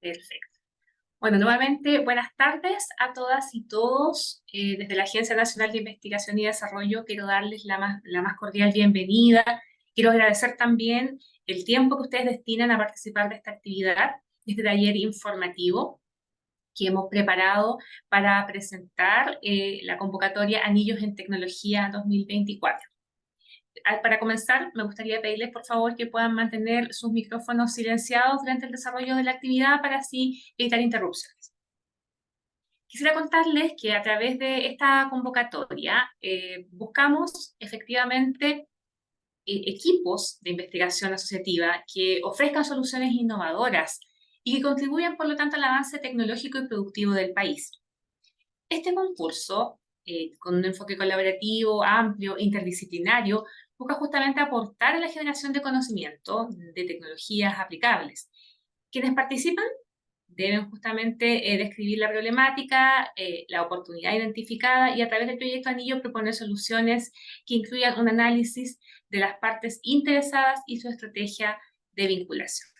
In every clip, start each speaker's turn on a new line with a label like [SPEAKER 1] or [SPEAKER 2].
[SPEAKER 1] Perfecto. Bueno, nuevamente, buenas tardes a todas y todos. Desde la Agencia Nacional de Investigación y Desarrollo quiero darles la más cordial bienvenida. Quiero agradecer también el tiempo que ustedes destinan a participar de esta actividad, de este taller informativo que hemos preparado para presentar la convocatoria Anillos en Tecnología 2024. Para comenzar, me gustaría pedirles por favor que puedan mantener sus micrófonos silenciados durante el desarrollo de la actividad para así evitar interrupciones. Quisiera contarles que a través de esta convocatoria buscamos efectivamente equipos de investigación asociativa que ofrezcan soluciones innovadoras y que contribuyan, por lo tanto, al avance tecnológico y productivo del país. Este concurso, con un enfoque colaborativo, amplio, interdisciplinario, busca justamente aportar a la generación de conocimiento de tecnologías aplicables. Quienes participan deben justamente describir la problemática, la oportunidad identificada y a través del proyecto Anillo proponer soluciones que incluyan un análisis de las partes interesadas y su estrategia de vinculación.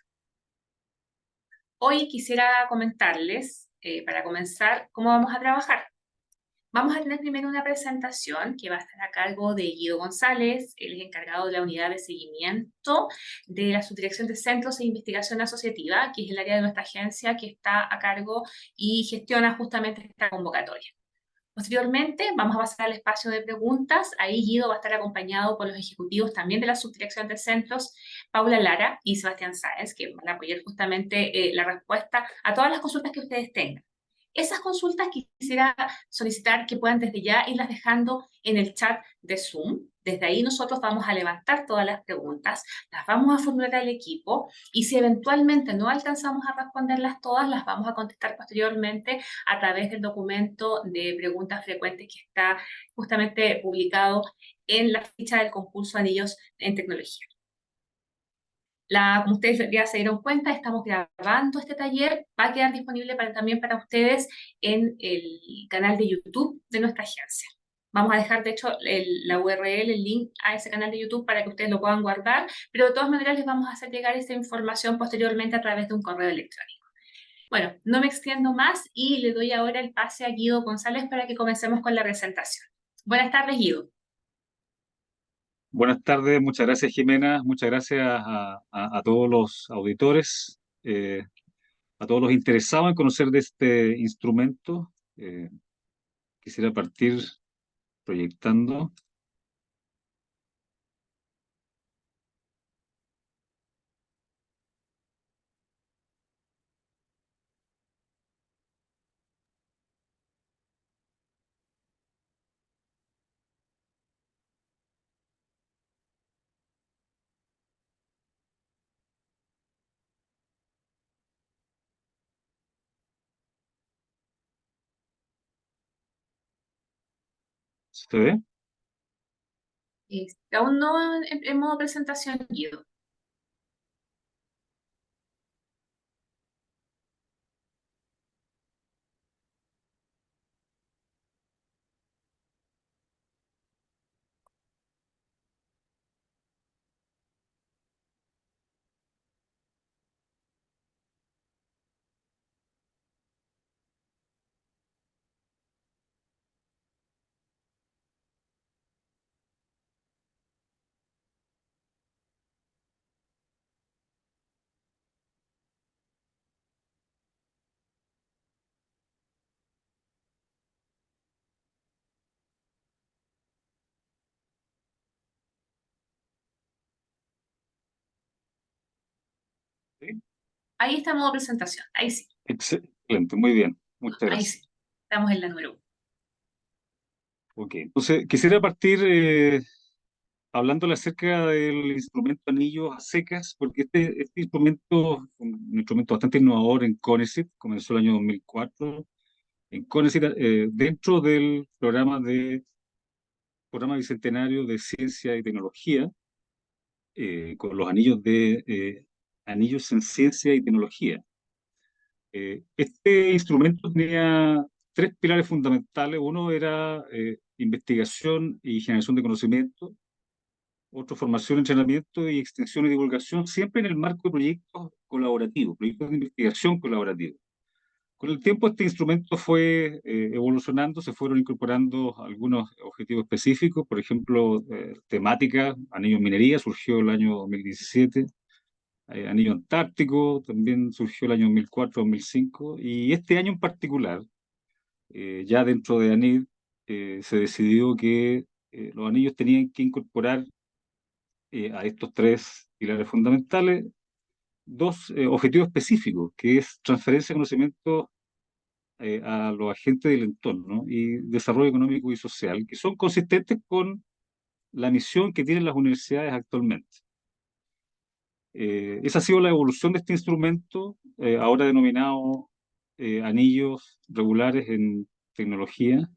[SPEAKER 1] Hoy quisiera comentarles, para comenzar, cómo vamos a trabajar. Vamos a tener primero una presentación que va a estar a cargo de Guido González, él es encargado de la unidad de seguimiento de la Subdirección de Centros de Investigación Asociativa, que es el área de nuestra agencia que está a cargo y gestiona justamente esta convocatoria. Posteriormente, vamos a pasar al espacio de preguntas. Ahí Guido va a estar acompañado por los ejecutivos también de la Subdirección de Centros, Paula Lara y Sebastián Sáenz, que van a apoyar justamente la respuesta a todas las consultas que ustedes tengan. Esas consultas quisiera solicitar que puedan desde ya irlas dejando en el chat de Zoom. Desde ahí nosotros vamos a levantar todas las preguntas, las vamos a formular al equipo y si eventualmente no alcanzamos a responderlas todas, las vamos a contestar posteriormente a través del documento de preguntas frecuentes que está justamente publicado en la ficha del concurso Anillos en Tecnología. Como ustedes ya se dieron cuenta, estamos grabando este taller, va a quedar disponible también para ustedes en el canal de YouTube de nuestra agencia. Vamos a dejar, de hecho, la URL, el link a ese canal de YouTube para que ustedes lo puedan guardar, pero de todas maneras les vamos a hacer llegar esta información posteriormente a través de un correo electrónico. Bueno, no me extiendo más y le doy ahora el pase a Guido González para que comencemos con la presentación. Buenas tardes, Guido.
[SPEAKER 2] Buenas tardes, muchas gracias Jimena, muchas gracias a todos los auditores, a todos los interesados en conocer de este instrumento. Quisiera partir proyectando. ¿Se ve?
[SPEAKER 1] Aún no en modo presentación, Guido.
[SPEAKER 2] ¿Sí?
[SPEAKER 1] Ahí está en modo presentación, ahí sí,
[SPEAKER 2] Excelente, muy bien, muchas
[SPEAKER 1] ahí
[SPEAKER 2] gracias.
[SPEAKER 1] sí. Estamos en la número 1.
[SPEAKER 2] Ok, entonces quisiera partir hablándole acerca del instrumento anillo a secas, porque este instrumento es un instrumento bastante innovador en CONICET, comenzó el año 2004 en CONICET, dentro del programa bicentenario de ciencia y tecnología, con los anillos en ciencia y tecnología. Este instrumento tenía tres pilares fundamentales. Uno era investigación y generación de conocimiento, otro formación, entrenamiento y extensión y divulgación, siempre en el marco de proyectos colaborativos, proyectos de investigación colaborativos. Con el tiempo este instrumento fue evolucionando, se fueron incorporando algunos objetivos específicos, por ejemplo, temática, anillo en minería, surgió el año 2017, anillo antártico, también surgió el año 2004-2005, y este año en particular, ya dentro de ANID, se decidió que los anillos tenían que incorporar a estos tres pilares fundamentales dos objetivos específicos, que es transferencia de conocimiento a los agentes del entorno y desarrollo económico y social, que son consistentes con la misión que tienen las universidades actualmente. Esa ha sido la evolución de este instrumento, ahora denominado anillos regulares en tecnología.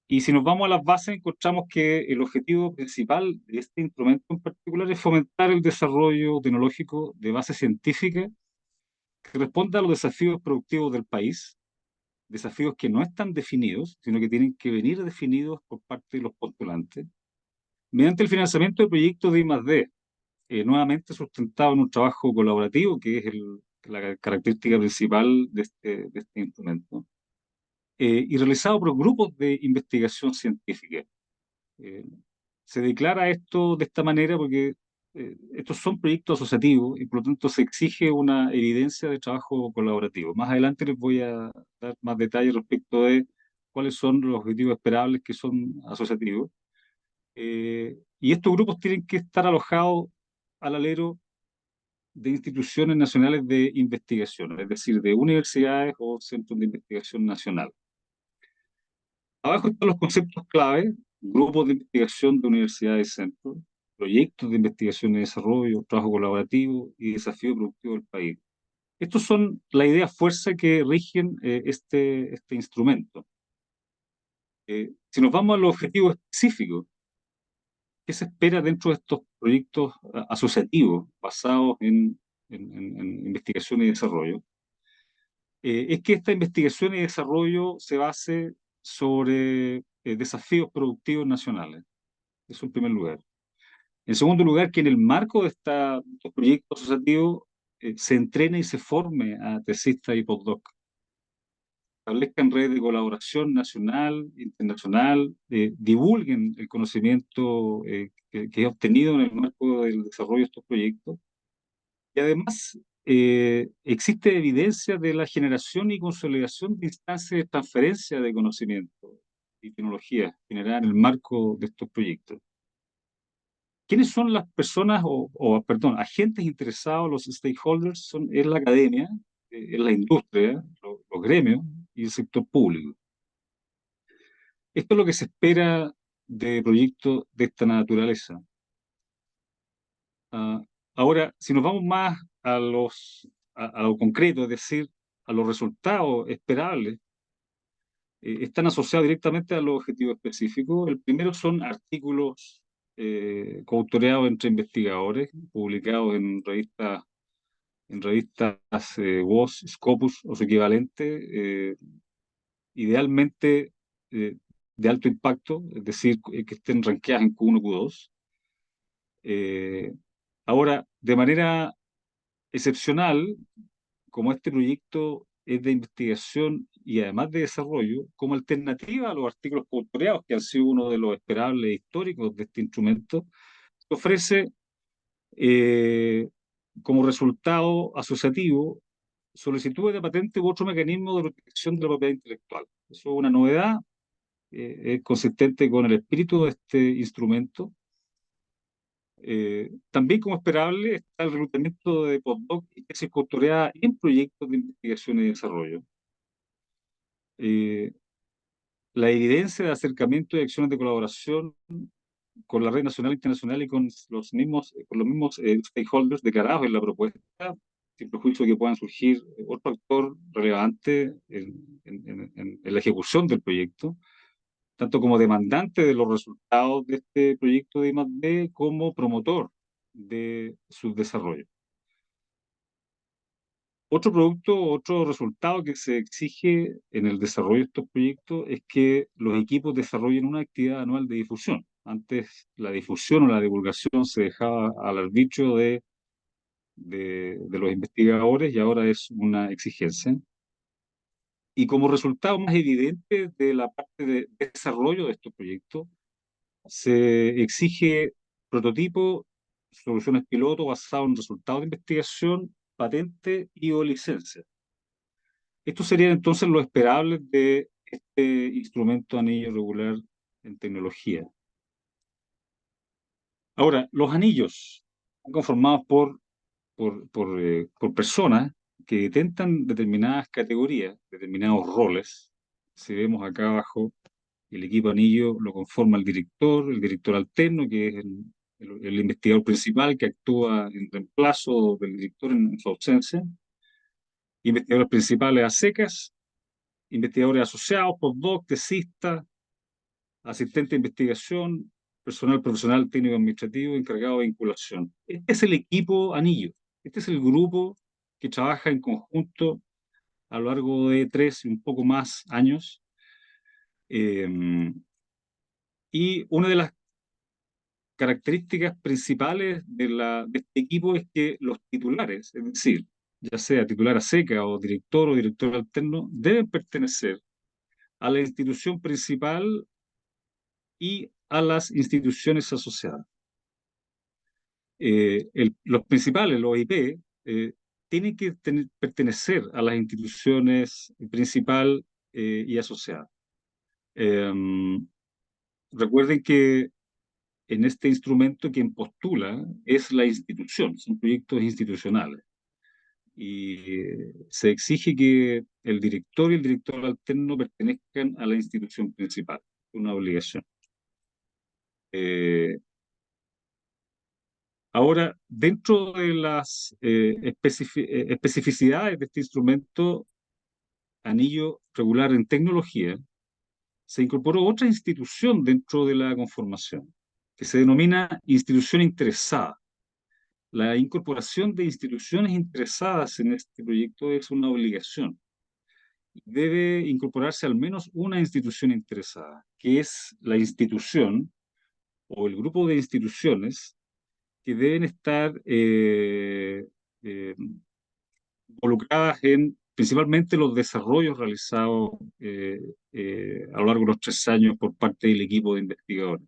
[SPEAKER 2] Y si nos vamos a las bases, encontramos que el objetivo principal de este instrumento en particular es fomentar el desarrollo tecnológico de base científica que responda a los desafíos productivos del país, desafíos que no están definidos, sino que tienen que venir definidos por parte de los postulantes, mediante el financiamiento de proyectos de I+D, nuevamente sustentado en un trabajo colaborativo, que es la característica principal de este instrumento, y realizado por grupos de investigación científica. Eh, Se declara esto de esta manera porque estos son proyectos asociativos y por lo tanto se exige una evidencia de trabajo colaborativo. Más adelante les voy a dar más detalles respecto de cuáles son los objetivos esperables que son asociativos. Y estos grupos tienen que estar alojados al alero de instituciones nacionales de investigación, es decir, de universidades o centros de investigación nacional. Abajo están los conceptos clave: grupos de investigación de universidades y centros, proyectos de investigación y desarrollo, trabajo colaborativo y desafío productivo del país. Estos son la idea fuerza que rigen este instrumento. Si nos vamos a los objetivos específicos, ¿qué se espera dentro de estos proyectos asociativos basados en investigación y desarrollo? Es que esta investigación y desarrollo se base sobre desafíos productivos nacionales. Eso en primer lugar. En segundo lugar, que en el marco de estos proyectos asociativos se entrene y se forme a tesistas y postdoc, establezcan redes de colaboración nacional, internacional, divulguen el conocimiento que he obtenido en el marco del desarrollo de estos proyectos. Y además, existe evidencia de la generación y consolidación de instancias de transferencia de conocimiento y tecnología generada en el marco de estos proyectos. ¿Quiénes son las personas perdón, agentes interesados, los stakeholders? Es la academia, es la industria, los gremios y el sector público. Esto es lo que se espera de proyectos de esta naturaleza. Ah, Ahora, si nos vamos más a lo concreto, es decir, a los resultados esperables, están asociados directamente a los objetivos específicos. El primero son artículos coautoreados entre investigadores, publicados en revistas WOS, Scopus o su equivalente, idealmente de alto impacto, es decir, que estén rankeadas en Q1, Q2. Ahora, de manera excepcional, como este proyecto es de investigación y además de desarrollo, como alternativa a los artículos coautoreados, que han sido uno de los esperables históricos de este instrumento, se ofrece como resultado asociativo solicitudes de patente u otro mecanismo de protección de la propiedad intelectual. Eso es una novedad, es consistente con el espíritu de este instrumento. También, como esperable, está el reclutamiento de postdoc y tesis doctorada en proyectos de investigación y desarrollo. Eh, la evidencia de acercamiento y acciones de colaboración con la red nacional e internacional y con los mismos stakeholders declarados en la propuesta, sin prejuicio de que puedan surgir otro actor relevante en la ejecución del proyecto, tanto como demandante de los resultados de este proyecto de I+D como promotor de su desarrollo. Otro resultado que se exige en el desarrollo de estos proyectos es que los equipos desarrollen una actividad anual de difusión. Antes la difusión o la divulgación se dejaba al arbitrio de de los investigadores y ahora es una exigencia. Y como resultado más evidente de la parte de desarrollo de estos proyectos, se exige prototipo, soluciones piloto basado en resultados de investigación, patente y o licencia. Esto sería entonces lo esperable de este instrumento anillo regular en tecnología. Ahora, los anillos están conformados por personas que detentan determinadas categorías, determinados roles. Si vemos acá abajo, el equipo anillo lo conforma el director alterno, que es el investigador principal que actúa en reemplazo del director en su ausencia, investigadores principales a secas, investigadores asociados, postdoc, tesistas, asistente de investigación, personal profesional técnico administrativo, encargado de vinculación. Este es el equipo anillo. Este es el grupo que trabaja en conjunto a lo largo de 3 y un poco más años. Y una de las características principales de este equipo es que los titulares, es decir, ya sea titular a seca o director alterno, deben pertenecer a la institución principal y a las instituciones asociadas. Los principales, los OIP, tienen que pertenecer a las instituciones principal y asociadas. Recuerden que en este instrumento quien postula es la institución, son proyectos institucionales. Y se exige que el director y el director alterno pertenezcan a la institución principal, una obligación. Ahora, dentro de las especificidades de este instrumento, anillo regular en tecnología, se incorporó otra institución dentro de la conformación, que se denomina institución interesada. La incorporación de instituciones interesadas en este proyecto es una obligación. Debe incorporarse al menos una institución interesada, que es la institución o el grupo de instituciones que deben estar eh, involucradas en principalmente los desarrollos realizados a lo largo de los 3 años por parte del equipo de investigadores.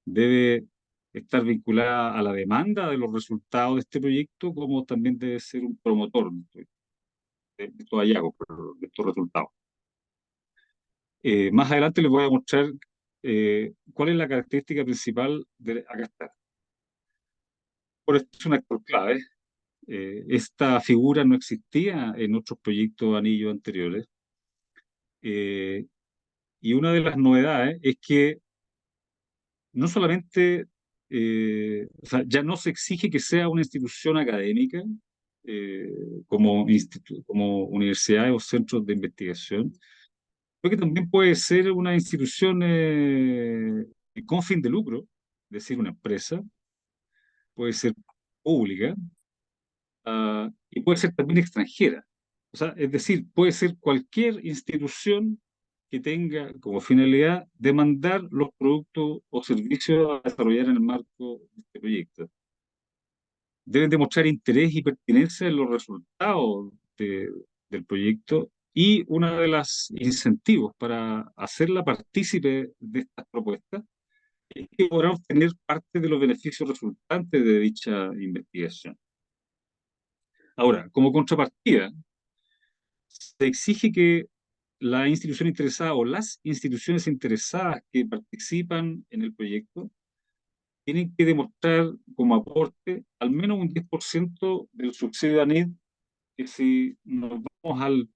[SPEAKER 2] Debe estar vinculada a la demanda de los resultados de este proyecto, como también debe ser un promotor de estos hallazgos, de estos resultados. Más adelante les voy a mostrar cuál es la característica principal de acá está. Por esto es un actor clave. Esta figura no existía en otros proyectos anillos anteriores. Y una de las novedades es que no solamente, o sea, ya no se exige que sea una institución académica eh, como universidades o centros de investigación, sino que también puede ser una institución con fin de lucro, es decir, una empresa, puede ser pública, y puede ser también extranjera. O sea, es decir, puede ser cualquier institución que tenga como finalidad demandar los productos o servicios a desarrollar en el marco de este proyecto. Deben demostrar interés y pertinencia en los resultados del proyecto y uno de los incentivos para hacerla partícipe de estas propuestas es que podrán obtener parte de los beneficios resultantes de dicha investigación. Ahora, como contrapartida, se exige que la institución interesada o las instituciones interesadas que participan en el proyecto tienen que demostrar como aporte al menos un 10% del subsidio ANID, que si nos vamos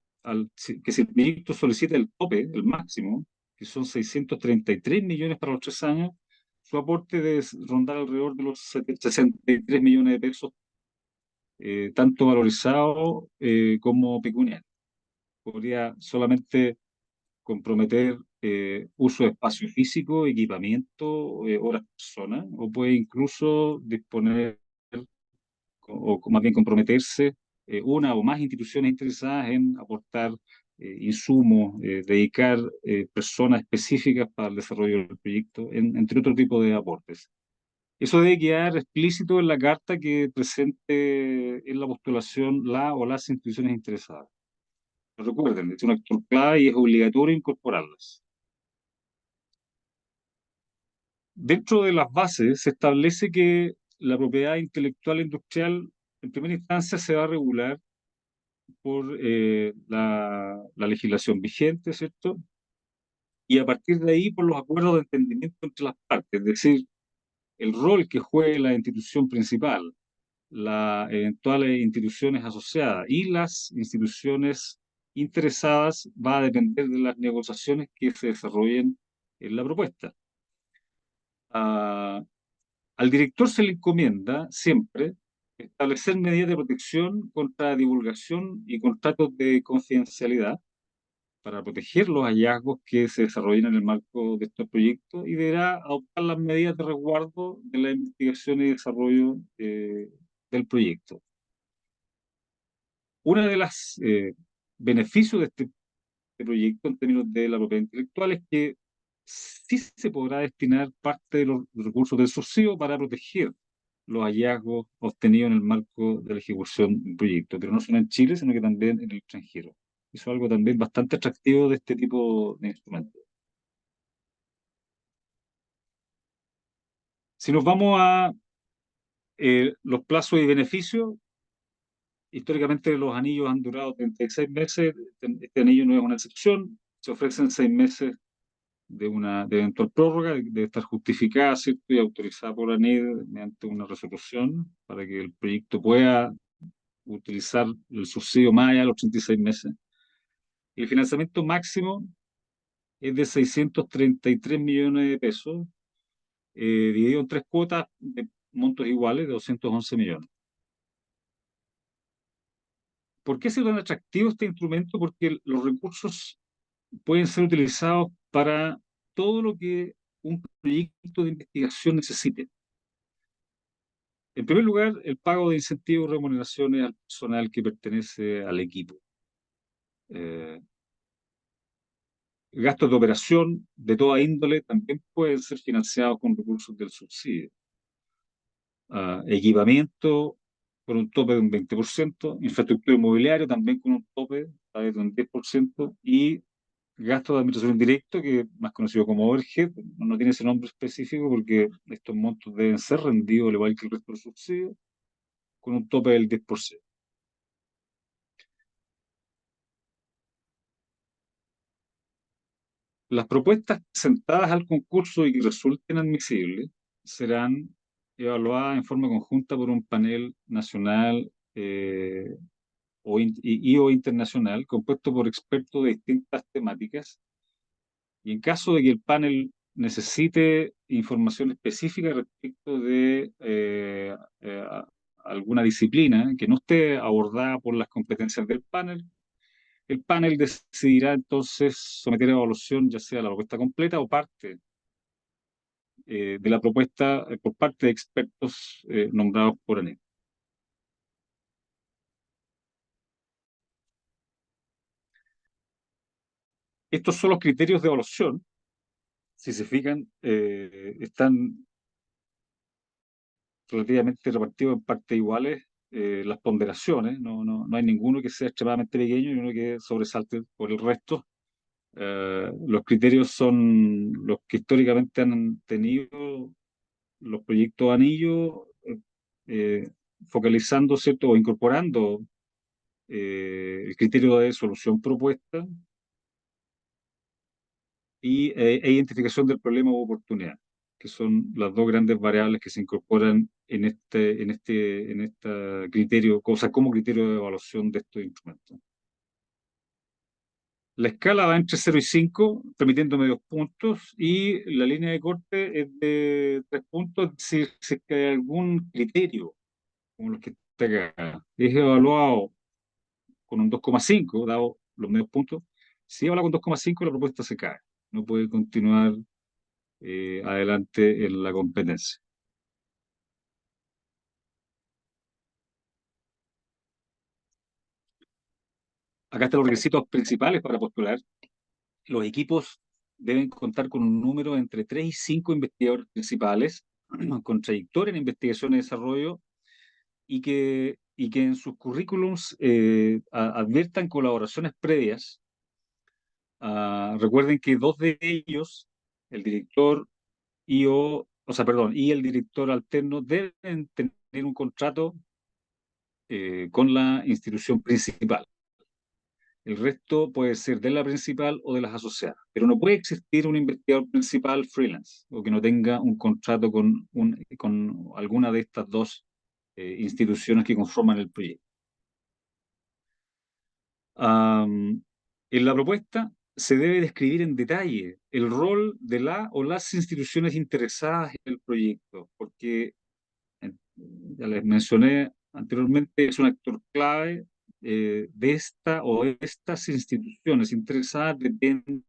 [SPEAKER 2] que si el proyecto solicita el tope, el máximo, que son 633 millones para los 3 años, su aporte debe rondar alrededor de los 63 millones de pesos, tanto valorizado como pecuniario. Podría solamente comprometer uso de espacio físico, equipamiento, horas personas, o puede incluso disponer o más bien comprometerse una o más instituciones interesadas en aportar insumos, dedicar personas específicas para el desarrollo del proyecto, entre otro tipo de aportes. Eso debe quedar explícito en la carta que presente en la postulación la o las instituciones interesadas. Recuerden, es un actor clave y es obligatorio incorporarlas. Dentro de las bases se establece que la propiedad intelectual industrial en primera instancia se va a regular por la legislación vigente, ¿cierto? Y a partir de ahí por los acuerdos de entendimiento entre las partes, es decir, el rol que juegue la institución principal, las eventuales instituciones asociadas y las instituciones interesadas va a depender de las negociaciones que se desarrollen en la propuesta. Ah, al director se le encomienda siempre establecer medidas de protección contra divulgación y contratos de confidencialidad para proteger los hallazgos que se desarrollen en el marco de estos proyectos y deberá adoptar las medidas de resguardo de la investigación y desarrollo del proyecto. Uno de los beneficios de este proyecto en términos de la propiedad intelectual es que sí se podrá destinar parte de los recursos del subsidio para proteger los hallazgos obtenidos en el marco de la ejecución del proyecto, pero no solo en Chile, sino que también en el extranjero. Eso es algo también bastante atractivo de este tipo de instrumentos. Si nos vamos a los plazos y beneficios, históricamente los anillos han durado 36 meses, este anillo no es una excepción, se ofrecen 6 meses de eventual prórroga, debe estar justificada, ¿cierto? Y autorizada por la NID mediante una resolución para que el proyecto pueda utilizar el subsidio más allá de los 36 meses. Y el financiamiento máximo es de 633 millones de pesos, dividido en tres cuotas de montos iguales de 211 millones. ¿Por qué es tan atractivo este instrumento? Porque los recursos pueden ser utilizados para todo lo que un proyecto de investigación necesite. En primer lugar, el pago de incentivos y remuneraciones al personal que pertenece al equipo. Eh, Gastos de operación de toda índole también pueden ser financiados con recursos del subsidio. Equipamiento con un tope de un 20%, infraestructura inmobiliaria también con un tope de un 10%, y gastos de administración indirecto, que es más conocido como overhead, no tiene ese nombre específico porque estos montos deben ser rendidos al igual que el resto del subsidio, con un tope del 10%. Las propuestas presentadas al concurso y que resulten admisibles serán evaluadas en forma conjunta por un panel nacional o internacional compuesto por expertos de distintas temáticas, y en caso de que el panel necesite información específica respecto de alguna disciplina que no esté abordada por las competencias del panel, el panel decidirá entonces someter a evaluación ya sea la propuesta completa o parte de la propuesta por parte de expertos nombrados por ANEC. Estos son los criterios de evaluación. Si se fijan, están relativamente repartidos en partes iguales las ponderaciones. No hay ninguno que sea extremadamente pequeño y uno que sobresalte por el resto. Los criterios son los que históricamente han tenido los proyectos anillo, eh, focalizando, ¿cierto? O incorporando el criterio de solución propuesta e identificación del problema u oportunidad, que son las dos grandes variables que se incorporan en este criterio, o sea, como criterio de evaluación de estos instrumentos. La escala va entre 0 y 5, permitiendo medios puntos, y la línea de corte es de 3 puntos, es decir, si es que hay algún criterio, como los que está acá, es evaluado con un 2,5, dado los medios puntos. Si habla con 2,5, la propuesta se cae. No puede continuar adelante en la competencia. Acá están los requisitos principales para postular. Los equipos deben contar con un número entre 3 y 5 investigadores principales, con trayectoria en investigación y desarrollo y que en sus currículums adviertan colaboraciones previas. Recuerden que dos de ellos, el director y el director alterno, deben tener un contrato con la institución principal. El resto puede ser de la principal o de las asociadas, pero no puede existir un investigador principal freelance o que no tenga un contrato con alguna de estas dos instituciones que conforman el proyecto. En la propuesta se debe describir en detalle el rol de la o las instituciones interesadas en el proyecto, porque ya les mencioné anteriormente, es un actor clave de esta o estas instituciones interesadas, depende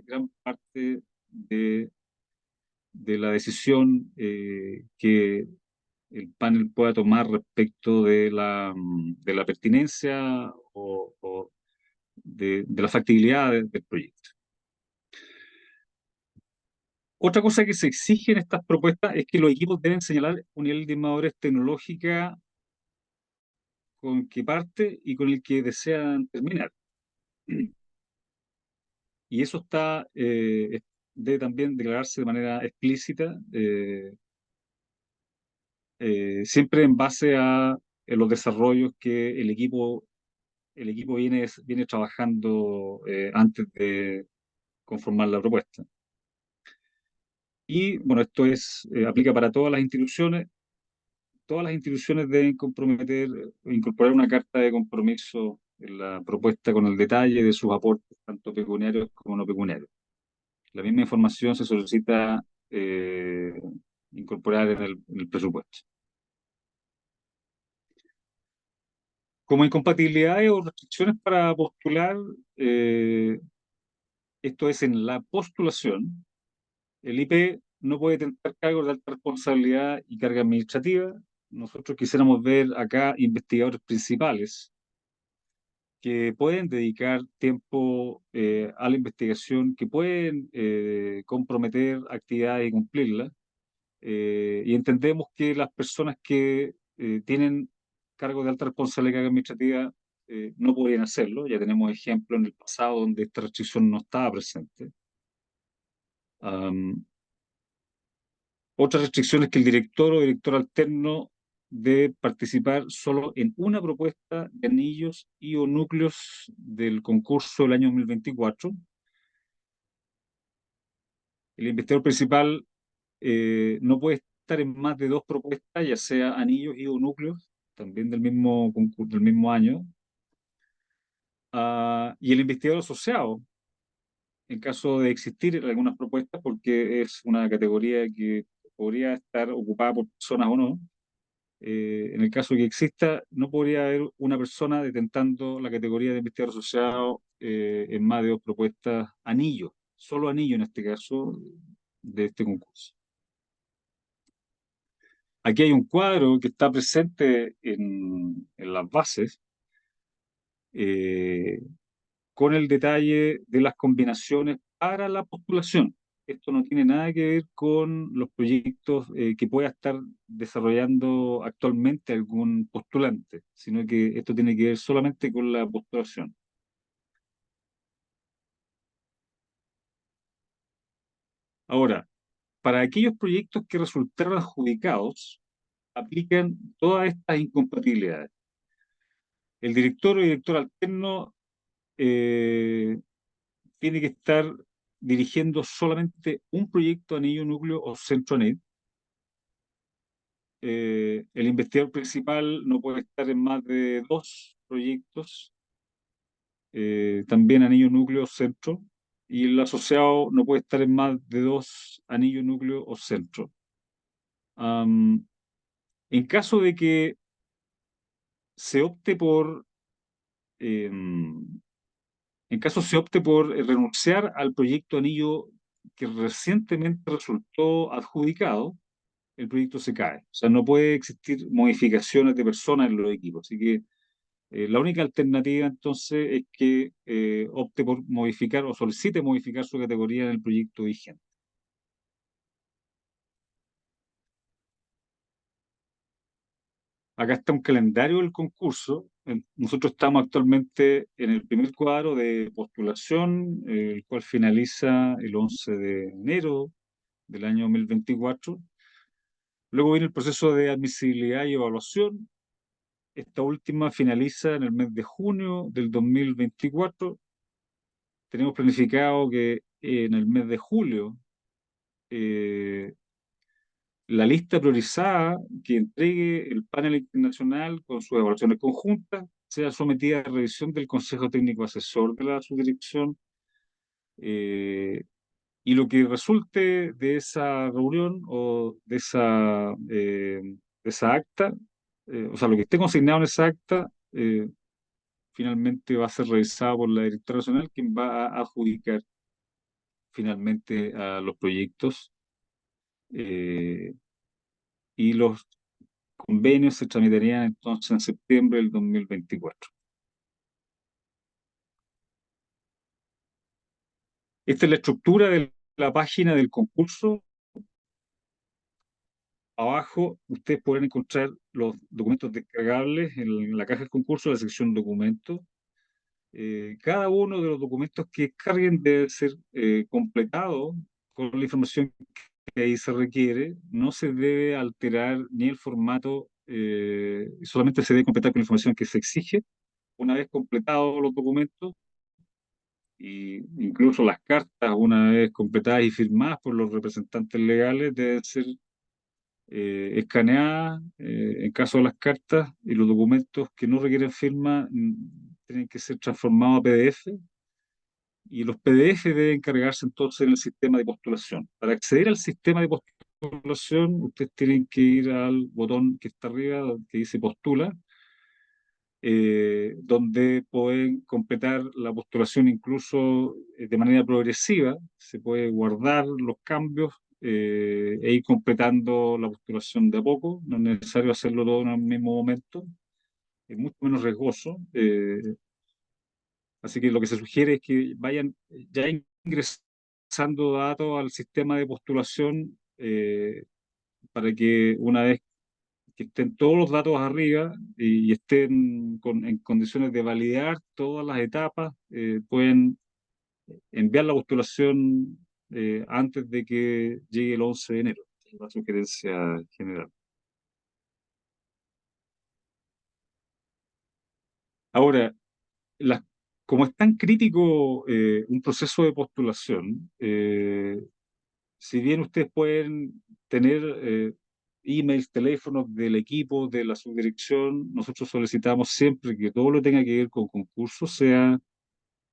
[SPEAKER 2] gran parte de la decisión que el panel pueda tomar respecto de la pertinencia o de la factibilidad del proyecto. Otra cosa que se exige en estas propuestas es que los equipos deben señalar un nivel de madurez tecnológica con que parte y con el que desean terminar. Y eso debe también declararse de manera explícita, siempre en base a los desarrollos que el equipo viene trabajando antes de conformar la propuesta. Y bueno, esto aplica para todas las instituciones. Todas las instituciones deben incorporar una carta de compromiso en la propuesta con el detalle de sus aportes, tanto pecuniarios como no pecuniarios. La misma información se solicita incorporar en el presupuesto. Como incompatibilidades o restricciones para postular, esto es en la postulación, el IP no puede tener cargos de alta responsabilidad y carga administrativa. Nosotros quisiéramos ver acá investigadores principales que pueden dedicar tiempo a la investigación, que pueden comprometer actividades y cumplirlas. Y entendemos que las personas que tienen cargos de alta responsabilidad y carga administrativa no podrían hacerlo. Ya tenemos ejemplos en el pasado donde esta restricción no estaba presente. Otra restricción es que el director o director alterno debe participar solo en una propuesta de anillos y o núcleos del concurso del año 2024. El investigador principal no puede estar en más de dos propuestas, ya sea anillos y o núcleos, también del mismo concurso, del mismo año. Y el investigador asociado, en caso de existir algunas propuestas, porque es una categoría que podría estar ocupada por personas o no. En el caso de que exista, no podría haber una persona detentando la categoría de investigador asociado en más de dos propuestas anillo, solo anillo en este caso, de este concurso. Aquí hay un cuadro que está presente en las bases, eh, con el detalle de las combinaciones para la postulación. Esto no tiene nada que ver con los proyectos que pueda estar desarrollando actualmente algún postulante, sino que esto tiene que ver solamente con la postulación. Ahora, para aquellos proyectos que resultaron adjudicados, aplican todas estas incompatibilidades. El director o director alterno eh, tiene que estar dirigiendo solamente un proyecto anillo, núcleo o centro anillo. El investigador principal no puede estar en más de dos proyectos, también anillo, núcleo, centro, y el asociado no puede estar en más de dos anillo, núcleo o centro. En caso de que se opte por, en caso se opte por renunciar al proyecto anillo que recientemente resultó adjudicado, el proyecto se cae. O sea, no puede existir modificaciones de personas en los equipos. Así que la única alternativa entonces es que opte por modificar o solicite modificar su categoría en el proyecto vigente. Acá está un calendario del concurso. Nosotros estamos actualmente en el primer cuadro de postulación, el cual finaliza el 11 de enero del año 2024. Luego viene el proceso de admisibilidad y evaluación. Esta última finaliza en el mes de junio del 2024. Tenemos planificado que en el mes de julio eh, la lista priorizada que entregue el panel internacional con sus evaluaciones conjuntas sea sometida a revisión del Consejo Técnico Asesor de la subdirección, eh, y lo que resulte de esa reunión o de esa acta, o sea, lo que esté consignado en esa acta, finalmente va a ser revisado por la directora nacional, quien va a adjudicar finalmente a los proyectos, eh, y los convenios se tramitarían entonces en septiembre del 2024. Esta es la estructura de la página del concurso. Abajo ustedes podrán encontrar los documentos descargables en la caja del concurso, en la sección documentos. Cada uno de los documentos que descarguen debe ser completado con la información que ahí se requiere. No se debe alterar ni el formato, solamente se debe completar con la información que se exige. Una vez completados los documentos, y incluso las cartas, una vez completadas y firmadas por los representantes legales, deben ser escaneadas, en caso de las cartas, y los documentos que no requieren firma tienen que ser transformados a PDF, y los PDF deben cargarse entonces en el sistema de postulación. Para acceder al sistema de postulación, ustedes tienen que ir al botón que está arriba, que dice postula, donde pueden completar la postulación incluso de manera progresiva. Se puede guardar los cambios, e ir completando la postulación de a poco. No es necesario hacerlo todo en el mismo momento. Es mucho menos riesgoso. Así que lo que se sugiere es que vayan ya ingresando datos al sistema de postulación, para que una vez que estén todos los datos arriba y estén en condiciones de validar todas las etapas, pueden enviar la postulación antes de que llegue el 11 de enero. Es la sugerencia general. Ahora, las, como es tan crítico un proceso de postulación, si bien ustedes pueden tener emails, teléfonos del equipo, de la subdirección, nosotros solicitamos siempre que todo lo que tenga que ver con concursos sea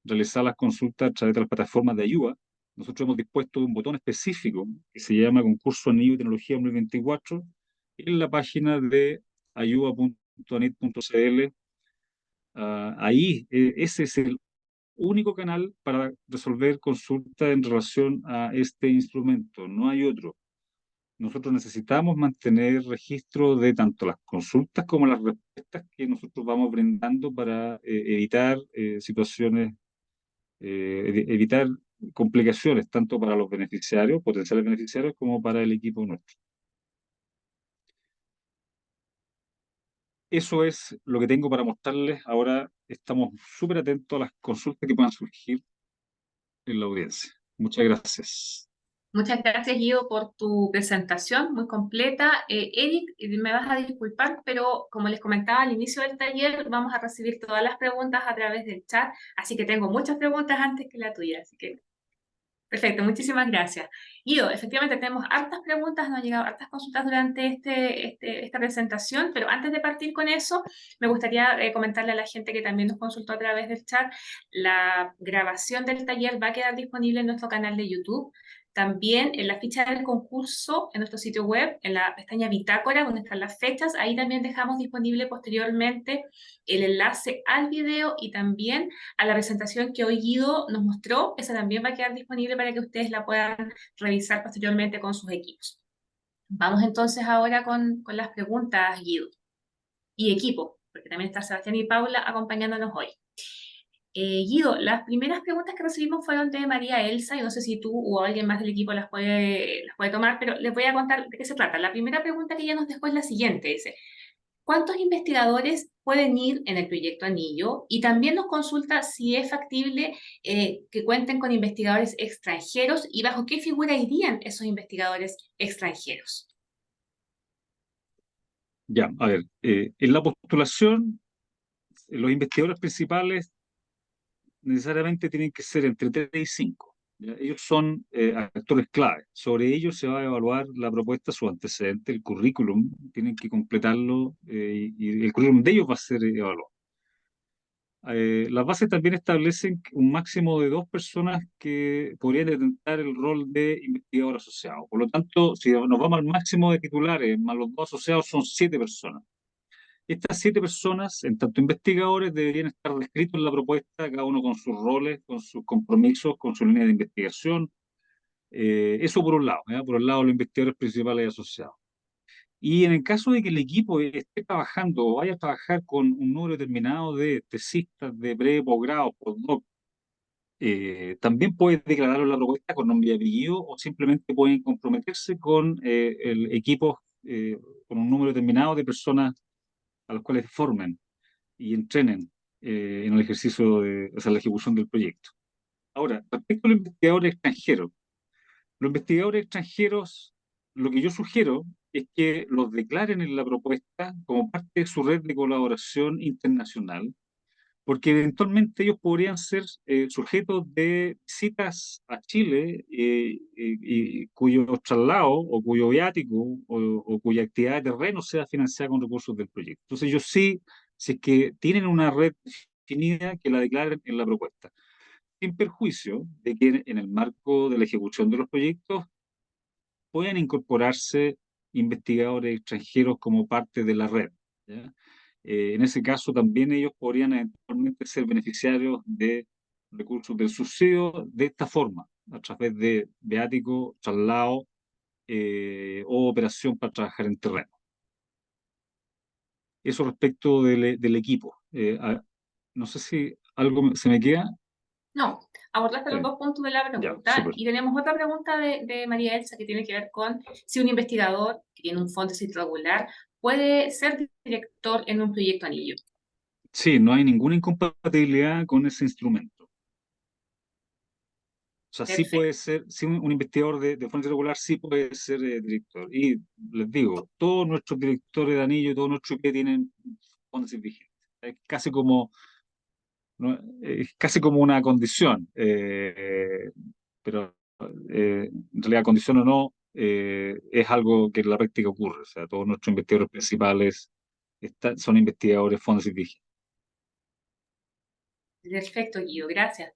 [SPEAKER 2] realizar las consultas a través de las plataformas de ayuda. Nosotros hemos dispuesto un botón específico que se llama Concurso Anillo y Tecnología 2024 en la página de ayuda.anet.cl. Ahí, ese es el único canal para resolver consultas en relación a este instrumento, no hay otro. Nosotros necesitamos mantener registro de tanto las consultas como las respuestas que nosotros vamos brindando para evitar situaciones, evitar complicaciones tanto para los beneficiarios, potenciales beneficiarios, como para el equipo nuestro. Eso es lo que tengo para mostrarles. Ahora estamos súper atentos a las consultas que puedan surgir en la audiencia. Muchas gracias.
[SPEAKER 1] Muchas gracias, Guido, por tu presentación muy completa. Eric, me vas a disculpar, pero como les comentaba al inicio del taller, vamos a recibir todas las preguntas a través del chat, así que tengo muchas preguntas antes que la tuya, así que perfecto, muchísimas gracias. Guido, efectivamente tenemos hartas preguntas, nos han llegado hartas consultas durante esta presentación, pero antes de partir con eso, me gustaría comentarle a la gente que también nos consultó a través del chat, la grabación del taller va a quedar disponible en nuestro canal de YouTube. También en la ficha del concurso, en nuestro sitio web, en la pestaña Bitácora, donde están las fechas, ahí también dejamos disponible posteriormente el enlace al video y también a la presentación que hoy Guido nos mostró. Esa también va a quedar disponible para que ustedes la puedan revisar posteriormente con sus equipos. Vamos entonces ahora con las preguntas, Guido, y equipo, porque también está Sebastián y Paula acompañándonos hoy. Guido, las primeras preguntas que recibimos fueron de María Elsa, y no sé si tú o alguien más del equipo las puede tomar, pero les voy a contar de qué se trata. La primera pregunta que ella nos dejó es la siguiente, dice: ¿Cuántos investigadores pueden ir en el proyecto Anillo? Y también nos consulta si es factible que cuenten con investigadores extranjeros y bajo qué figura irían esos investigadores extranjeros.
[SPEAKER 2] Ya, a ver, en la postulación, los investigadores principales necesariamente tienen que ser entre 3 y 5. ¿Ya? Ellos son actores clave. Sobre ellos se va a evaluar la propuesta, su antecedente, el currículum, tienen que completarlo y el currículum de ellos va a ser evaluado. Las bases también establecen un máximo de 2 personas que podrían detentar el rol de investigador asociado. Por lo tanto, si nos vamos al máximo de titulares más los 2 asociados, son 7 personas. Estas 7 personas, en tanto investigadores, deberían estar descritos en la propuesta, cada uno con sus roles, con sus compromisos, con su línea de investigación. Eso por un lado, ¿ya? Por un lado, los investigadores principales y asociados. Y en el caso de que el equipo esté trabajando o vaya a trabajar con un número determinado de tesistas de posgrado, postdoc, también puede declararlo en la propuesta con nombre y apellido o simplemente pueden comprometerse con el equipo, con un número determinado de personas a las cuales formen y entrenen en el ejercicio o sea, la ejecución del proyecto. Ahora, respecto a los investigadores extranjeros, lo que yo sugiero es que los declaren en la propuesta como parte de su red de colaboración internacional, porque eventualmente ellos podrían ser sujetos de visitas a Chile y cuyo traslado o cuyo viático o cuya actividad de terreno sea financiada con recursos del proyecto. Entonces yo sí, si es que tienen una red definida, que la declaren en la propuesta, sin perjuicio de que en el marco de la ejecución de los proyectos puedan incorporarse investigadores extranjeros como parte de la red. ¿Ya? En ese caso, también ellos podrían eventualmente ser beneficiarios de recursos del subsidio de esta forma, a través de viático, traslado o operación para trabajar en terreno. Eso respecto del equipo. No sé si algo se me queda.
[SPEAKER 1] No, abordaste
[SPEAKER 2] Está
[SPEAKER 1] los
[SPEAKER 2] bien.
[SPEAKER 1] 2 puntos de la
[SPEAKER 2] Ya,
[SPEAKER 1] pregunta
[SPEAKER 2] súper.
[SPEAKER 1] y tenemos otra pregunta de María Elsa que tiene que ver con si un investigador que tiene un fondo regular puede ser director en un proyecto anillo.
[SPEAKER 2] Sí, no hay ninguna incompatibilidad con ese instrumento. O sea, sí puede
[SPEAKER 1] Perfecto.
[SPEAKER 2] ser, sí un investigador de fuente regular sí puede ser director. Y les digo, todos nuestros directores de anillo, todos nuestros que tienen fondos vigentes. Es casi como, ¿no? Es casi como una condición, pero en realidad condición o no, es algo que en la práctica ocurre. O sea, todos nuestros investigadores principales son investigadores fondos vigentes.
[SPEAKER 1] Perfecto, Guido, gracias.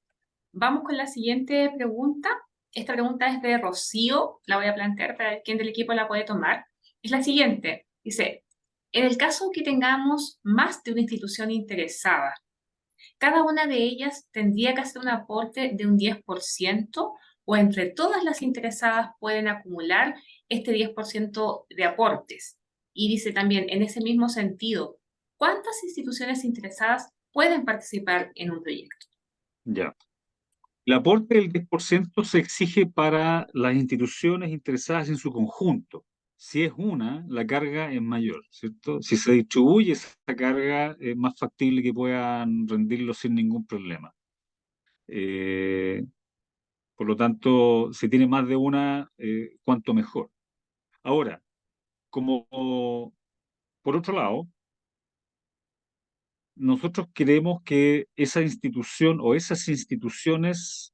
[SPEAKER 1] Vamos con la siguiente pregunta. Esta pregunta es de Rocío, la voy a plantear para ver quién del equipo la puede tomar. Es la siguiente. Dice, en el caso que tengamos más de una institución interesada, cada una de ellas tendría que hacer un aporte de un 10% o entre todas las interesadas pueden acumular este 10% de aportes. Y dice también, en ese mismo sentido, ¿cuántas instituciones interesadas pueden participar en un proyecto?
[SPEAKER 2] Ya. El aporte del 10% se exige para las instituciones interesadas en su conjunto. Si es una, la carga es mayor, ¿cierto? Si se distribuye esa carga, es más factible que puedan rendirlo sin ningún problema. Eh, por lo tanto, si tiene más de una, cuanto mejor. Ahora, como por otro lado, nosotros queremos que esa institución o esas instituciones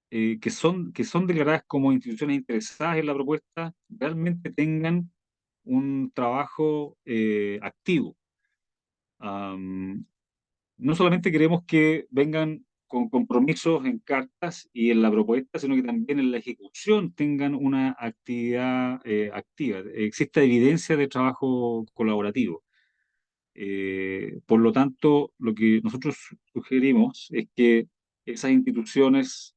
[SPEAKER 2] que son declaradas como instituciones interesadas en la propuesta realmente tengan un trabajo activo. Am, no solamente queremos que vengan con compromisos en cartas y en la propuesta, sino que también en la ejecución tengan una actividad activa. Exista evidencia de trabajo colaborativo. Por lo tanto, lo que nosotros sugerimos es que esas instituciones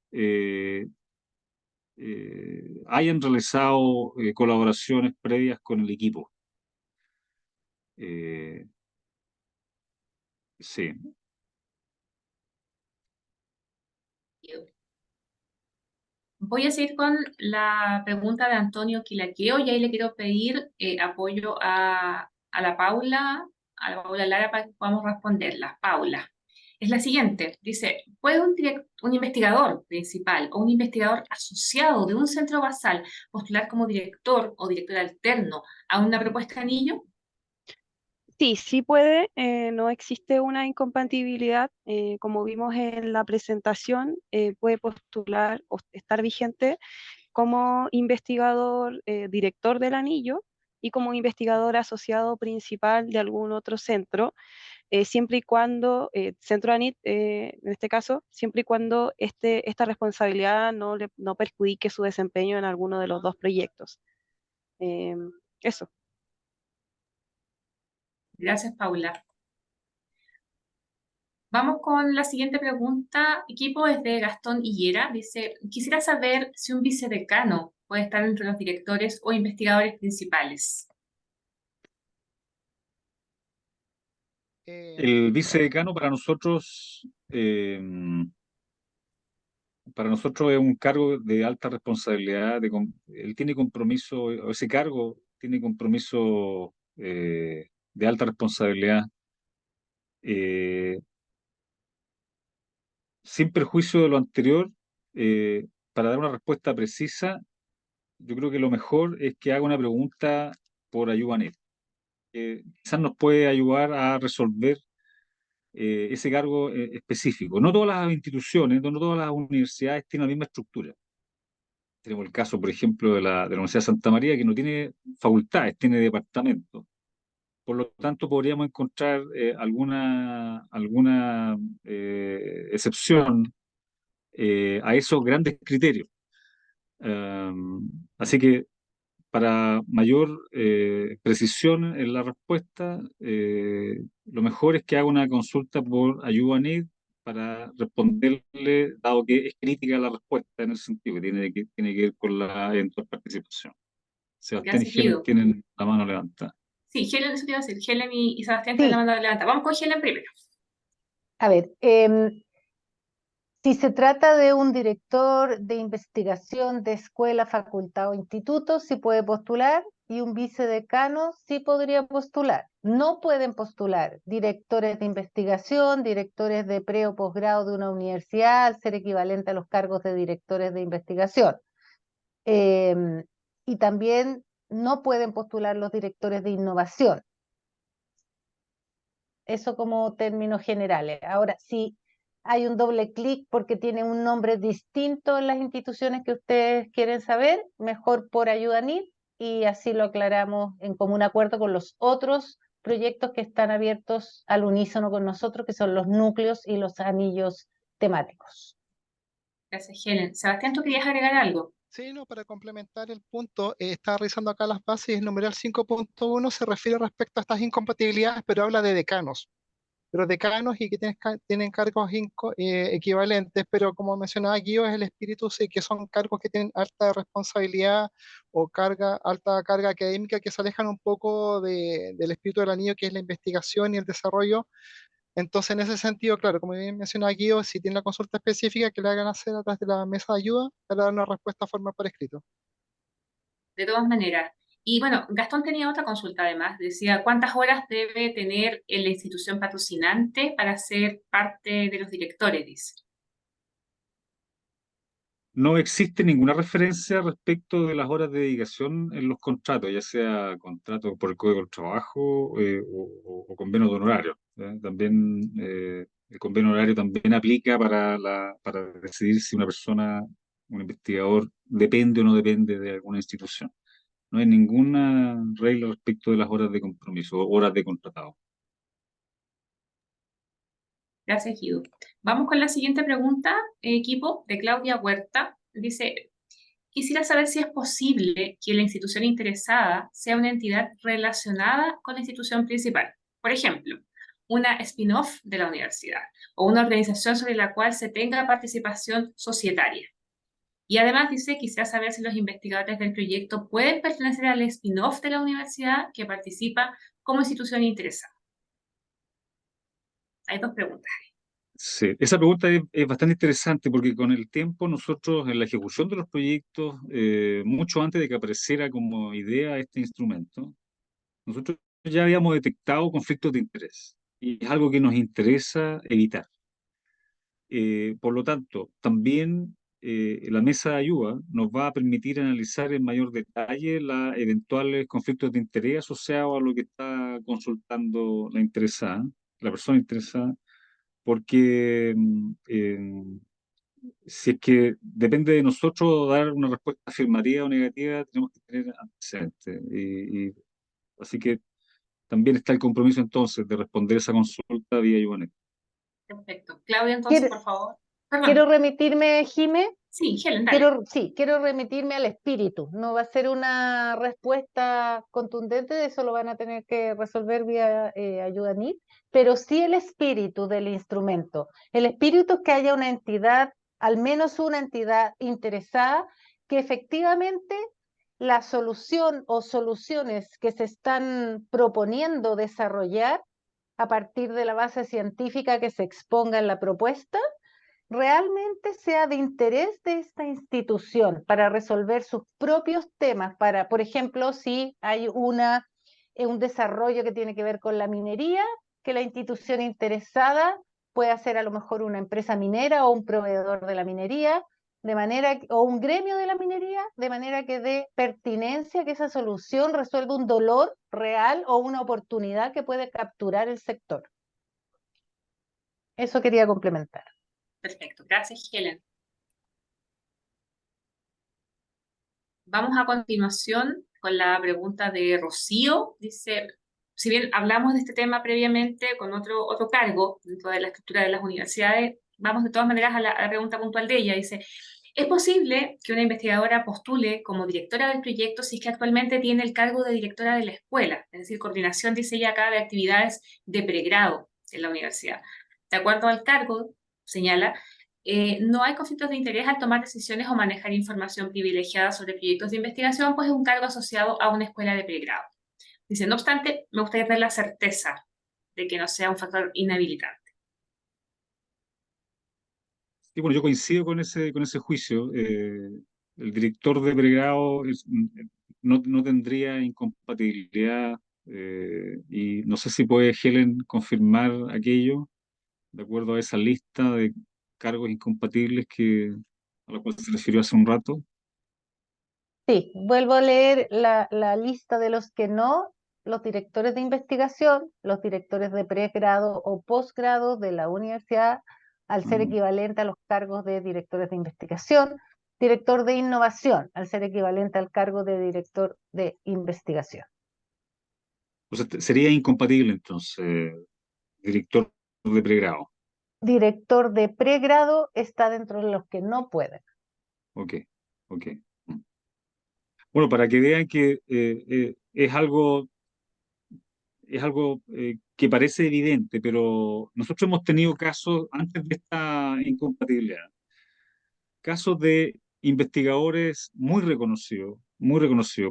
[SPEAKER 2] hayan realizado colaboraciones previas con el equipo. Eh, sí,
[SPEAKER 1] Voy a seguir con la pregunta de Antonio Quilaqueo y ahí le quiero pedir apoyo a la Paula a la Paula Lara para que podamos responderlas. Paula, es la siguiente. Dice, ¿puede un investigador principal o un investigador asociado de un centro basal postular como director o director alterno a una propuesta de anillo?
[SPEAKER 3] Sí, sí puede, no existe una incompatibilidad, como vimos en la presentación, puede postular o estar vigente como investigador director del anillo y como investigador asociado principal de algún otro centro, siempre y cuando, centro ANIT en este caso, siempre y cuando esta responsabilidad no perjudique su desempeño en alguno de los dos proyectos. Eso.
[SPEAKER 1] Gracias, Paula. Vamos con la siguiente pregunta. Equipo es de Gastón Higuera. Dice, quisiera saber si un vicedecano puede estar entre los directores o investigadores principales.
[SPEAKER 2] El vicedecano para nosotros es un cargo de alta responsabilidad, él tiene compromiso, o ese cargo tiene compromiso de alta responsabilidad. Eh, Sin perjuicio de lo anterior, para dar una respuesta precisa, yo creo que lo mejor es que haga una pregunta por Ayubanet, que quizás nos puede ayudar a resolver ese cargo específico. No todas las instituciones, no todas las universidades tienen la misma estructura. Tenemos el caso, por ejemplo, de la Universidad de Santa María, que no tiene facultades, tiene departamentos. Por lo tanto, podríamos encontrar alguna excepción a esos grandes criterios. Así que para mayor precisión en la respuesta, lo mejor es que haga una consulta por Ayubanit para responderle, dado que es crítica la respuesta en el sentido que tiene que ver con la eventual participación. Sebastián y
[SPEAKER 1] Gracias,
[SPEAKER 2] Helen
[SPEAKER 1] Guido.
[SPEAKER 2] tienen la mano levantada.
[SPEAKER 1] Sí, Helen, eso te iba a decir. Helen y Sebastián tienen la
[SPEAKER 4] Sí,
[SPEAKER 1] mano levantada. Vamos con Helen primero.
[SPEAKER 4] a ver, si se trata de un director de investigación de escuela, facultad o instituto, sí puede postular, y un vicedecano sí podría postular. No pueden postular directores de investigación, directores de pre o posgrado de una universidad, al ser equivalente a los cargos de directores de investigación. Y también no pueden postular los directores de innovación. Eso como términos generales. Ahora, si hay un doble clic porque tiene un nombre distinto en las instituciones que ustedes quieren saber, mejor por Ayudanit, y así lo aclaramos en común acuerdo con los otros proyectos que están abiertos al unísono con nosotros, que son los núcleos y los anillos temáticos.
[SPEAKER 1] Gracias, Helen. Sebastián, ¿tú querías agregar algo?
[SPEAKER 5] Sí, no, para complementar el punto, estaba revisando acá las bases, el numeral 5.1 se refiere respecto a estas incompatibilidades, pero habla de decanos. Pero decanos y que tienen cargos equivalentes, pero como mencionaba Guido, es el espíritu, sí, que son cargos que tienen alta responsabilidad o alta carga académica, que se alejan un poco del espíritu del anillo, que es la investigación y el desarrollo. Entonces, en ese sentido, claro, como bien mencionaba Guido, si tiene la consulta específica, que le hagan hacer a través de la mesa de ayuda para dar una respuesta formal por escrito.
[SPEAKER 1] De todas maneras. Y bueno, Gastón tenía otra consulta además. Decía, ¿cuántas horas debe tener la institución patrocinante para ser parte de los directores? Dice.
[SPEAKER 2] No existe ninguna referencia respecto de las horas de dedicación en los contratos, ya sea contrato por el Código del Trabajo o convenio de honorario. También el convenio horario también aplica para decidir si una persona, un investigador, depende o no depende de alguna institución. No hay ninguna regla respecto de las horas de compromiso o horas de contratado.
[SPEAKER 1] Gracias, Guido. Vamos con la siguiente pregunta, equipo, de Claudia Huerta. Dice, quisiera saber si es posible que la institución interesada sea una entidad relacionada con la institución principal. Por ejemplo, una spin-off de la universidad o una organización sobre la cual se tenga participación societaria. Y además dice, quisiera saber si los investigadores del proyecto pueden pertenecer al spin-off de la universidad que participa como institución interesada. Hay dos preguntas.
[SPEAKER 2] Sí, esa pregunta es bastante interesante porque con el tiempo nosotros en la ejecución de los proyectos, mucho antes de que apareciera como idea este instrumento, nosotros ya habíamos detectado conflictos de interés y es algo que nos interesa evitar. Por lo tanto, también la mesa de ayuda nos va a permitir analizar en mayor detalle los eventuales conflictos de interés asociados a lo que está consultando la interesada, la persona interesada, porque si es que depende de nosotros dar una respuesta afirmativa o negativa, tenemos que tener antecedentes. Así que también está el compromiso entonces de responder esa consulta vía Yuanet.
[SPEAKER 1] Perfecto. Claudia, entonces,
[SPEAKER 4] Quiero,
[SPEAKER 1] por favor.
[SPEAKER 4] quiero
[SPEAKER 1] Perdón.
[SPEAKER 4] remitirme, Jime,
[SPEAKER 1] Sí, Helen, dale.
[SPEAKER 4] quiero remitirme al espíritu. No va a ser una respuesta contundente, eso lo van a tener que resolver vía ayuda NIT, pero sí el espíritu del instrumento. El espíritu es que haya una entidad, al menos una entidad interesada, que efectivamente la solución o soluciones que se están proponiendo desarrollar a partir de la base científica que se exponga en la propuesta realmente sea de interés de esta institución para resolver sus propios temas, para, por ejemplo, si hay un desarrollo que tiene que ver con la minería, que la institución interesada pueda ser a lo mejor una empresa minera o un proveedor de la minería, o un gremio de la minería, de manera que dé pertinencia que esa solución resuelva un dolor real o una oportunidad que puede capturar el sector. Eso quería complementar.
[SPEAKER 1] Perfecto. Gracias, Helen. Vamos a continuación con la pregunta de Rocío. Dice, si bien hablamos de este tema previamente con otro cargo dentro de la estructura de las universidades, vamos de todas maneras a la pregunta puntual de ella. Dice, ¿es posible que una investigadora postule como directora del proyecto si es que actualmente tiene el cargo de directora de la escuela? Es decir, coordinación, dice ella acá, de actividades de pregrado en la universidad. De acuerdo al cargo, señala, no hay conflictos de interés al tomar decisiones o manejar información privilegiada sobre proyectos de investigación, pues es un cargo asociado a una escuela de pregrado. Dice, no obstante, me gustaría tener la certeza de que no sea un factor inhabilitante.
[SPEAKER 2] Y bueno, yo coincido con ese juicio. El director de pregrado no tendría incompatibilidad y no sé si puede Helen confirmar aquello de acuerdo a esa lista de cargos incompatibles a la cual se refirió hace un rato.
[SPEAKER 4] Sí, vuelvo a leer la lista de los que no, los directores de investigación, los directores de pregrado o posgrado de la universidad, al ser
[SPEAKER 2] Mm.
[SPEAKER 4] equivalente a los cargos de directores de investigación, director de innovación, al ser equivalente al cargo de director de investigación.
[SPEAKER 2] O sea, sería incompatible entonces, director de pregrado.
[SPEAKER 4] Director de pregrado está dentro de los que no pueden.
[SPEAKER 2] Ok, ok. Mm. Bueno, para que vean que es algo que parece evidente, pero nosotros hemos tenido casos antes de esta incompatibilidad, casos de investigadores muy reconocidos,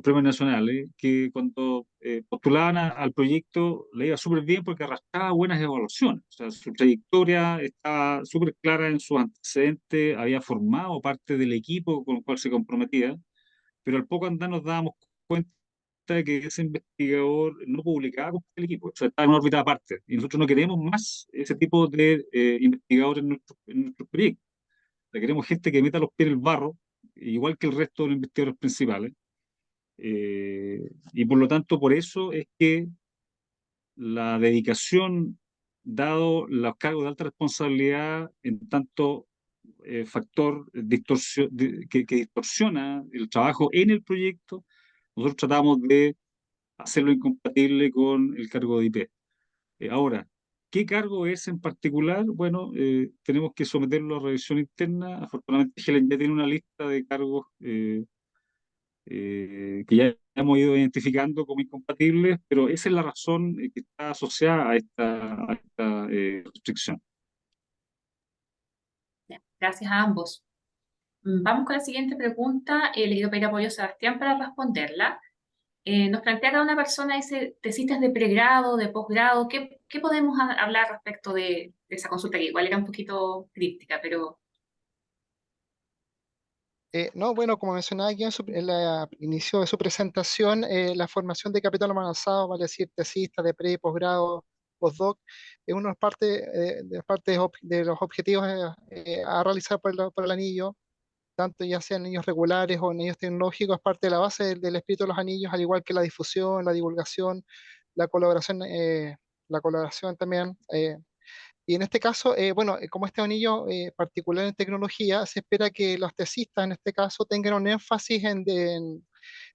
[SPEAKER 2] premios nacionales, que cuando postulaban al proyecto le iba súper bien porque arrastraba buenas evaluaciones. O sea, su trayectoria estaba súper clara en sus antecedentes, había formado parte del equipo con el cual se comprometía, pero al poco andar nos dábamos cuenta de que ese investigador no publicaba con el equipo, o sea, estaba en una órbita aparte. Y nosotros no queremos más ese tipo de investigadores en nuestros proyectos. O sea, queremos gente que meta los pies en el barro, igual que el resto de los investigadores principales. Y por lo tanto, por eso es que la dedicación, dado los cargos de alta responsabilidad, en tanto factor que distorsiona el trabajo en el proyecto, nosotros tratamos de hacerlo incompatible con el cargo de IP. Ahora, ¿qué cargo es en particular? Bueno, tenemos que someterlo a revisión interna. Afortunadamente, Helen ya tiene una lista de cargos que ya hemos ido identificando como incompatibles, pero esa es la razón que está asociada a esta restricción.
[SPEAKER 1] Bien, gracias a ambos. Vamos con la siguiente pregunta. Le quiero pedir apoyo a Sebastián para responderla. Nos plantea cada una persona, dice, tesistas de pregrado, de posgrado. ¿Qué podemos hablar respecto de esa consulta? Que igual era un poquito críptica, pero...
[SPEAKER 5] No, bueno, como mencionaba aquí en la inicio de su presentación, la formación de capital humano avanzado, vale decir, tesista de pre y posgrado, postdoc, es una de los objetivos a realizar por el anillo, tanto ya sean anillos regulares o anillos tecnológicos, es parte de la base del espíritu de los anillos, al igual que la difusión, la divulgación, la colaboración, la colaboración también. Y en este caso, bueno, como este anillo particular en tecnología, se espera que los tesistas en este caso tengan un énfasis en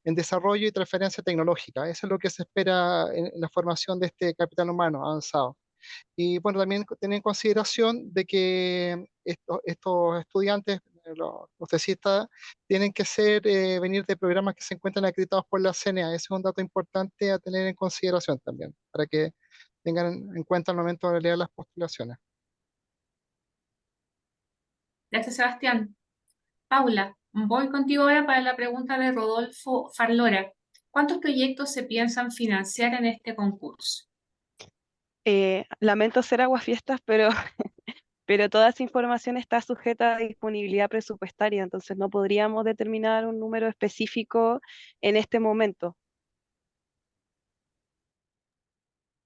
[SPEAKER 5] desarrollo y transferencia tecnológica. Eso es lo que se espera en la formación de este capital humano avanzado. Y bueno, también tener en consideración de que estos estudiantes, los tesistas, tienen que venir de programas que se encuentran acreditados por la CNA. Ese es un dato importante a tener en consideración también, para que tengan en cuenta al momento de leer las postulaciones.
[SPEAKER 1] Gracias, Sebastián. Paula, voy contigo ahora para la pregunta de Rodolfo Farlora. ¿Cuántos proyectos se piensan financiar en este concurso?
[SPEAKER 3] Lamento ser aguafiestas, pero, pero toda esa información está sujeta a disponibilidad presupuestaria, entonces no podríamos determinar un número específico en este momento.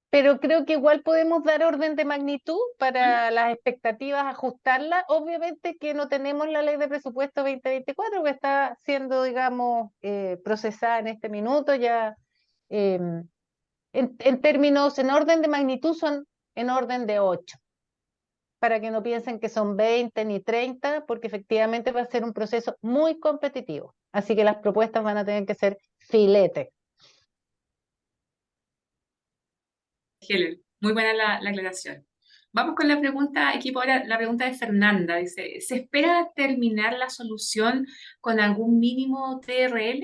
[SPEAKER 4] Pero creo que igual podemos dar orden de magnitud para las expectativas, ajustarlas. Obviamente que no tenemos la ley de presupuesto 2024 que está siendo, digamos, procesada en este minuto. Ya en términos, en orden de magnitud son en orden de 8, para que no piensen que son 20 ni 30, porque efectivamente va a ser un proceso muy competitivo. Así que las propuestas van a tener que ser filete.
[SPEAKER 1] Helen, muy buena la aclaración. Vamos con la pregunta, equipo, ahora la pregunta de Fernanda. Dice, ¿se espera terminar la solución con algún mínimo TRL?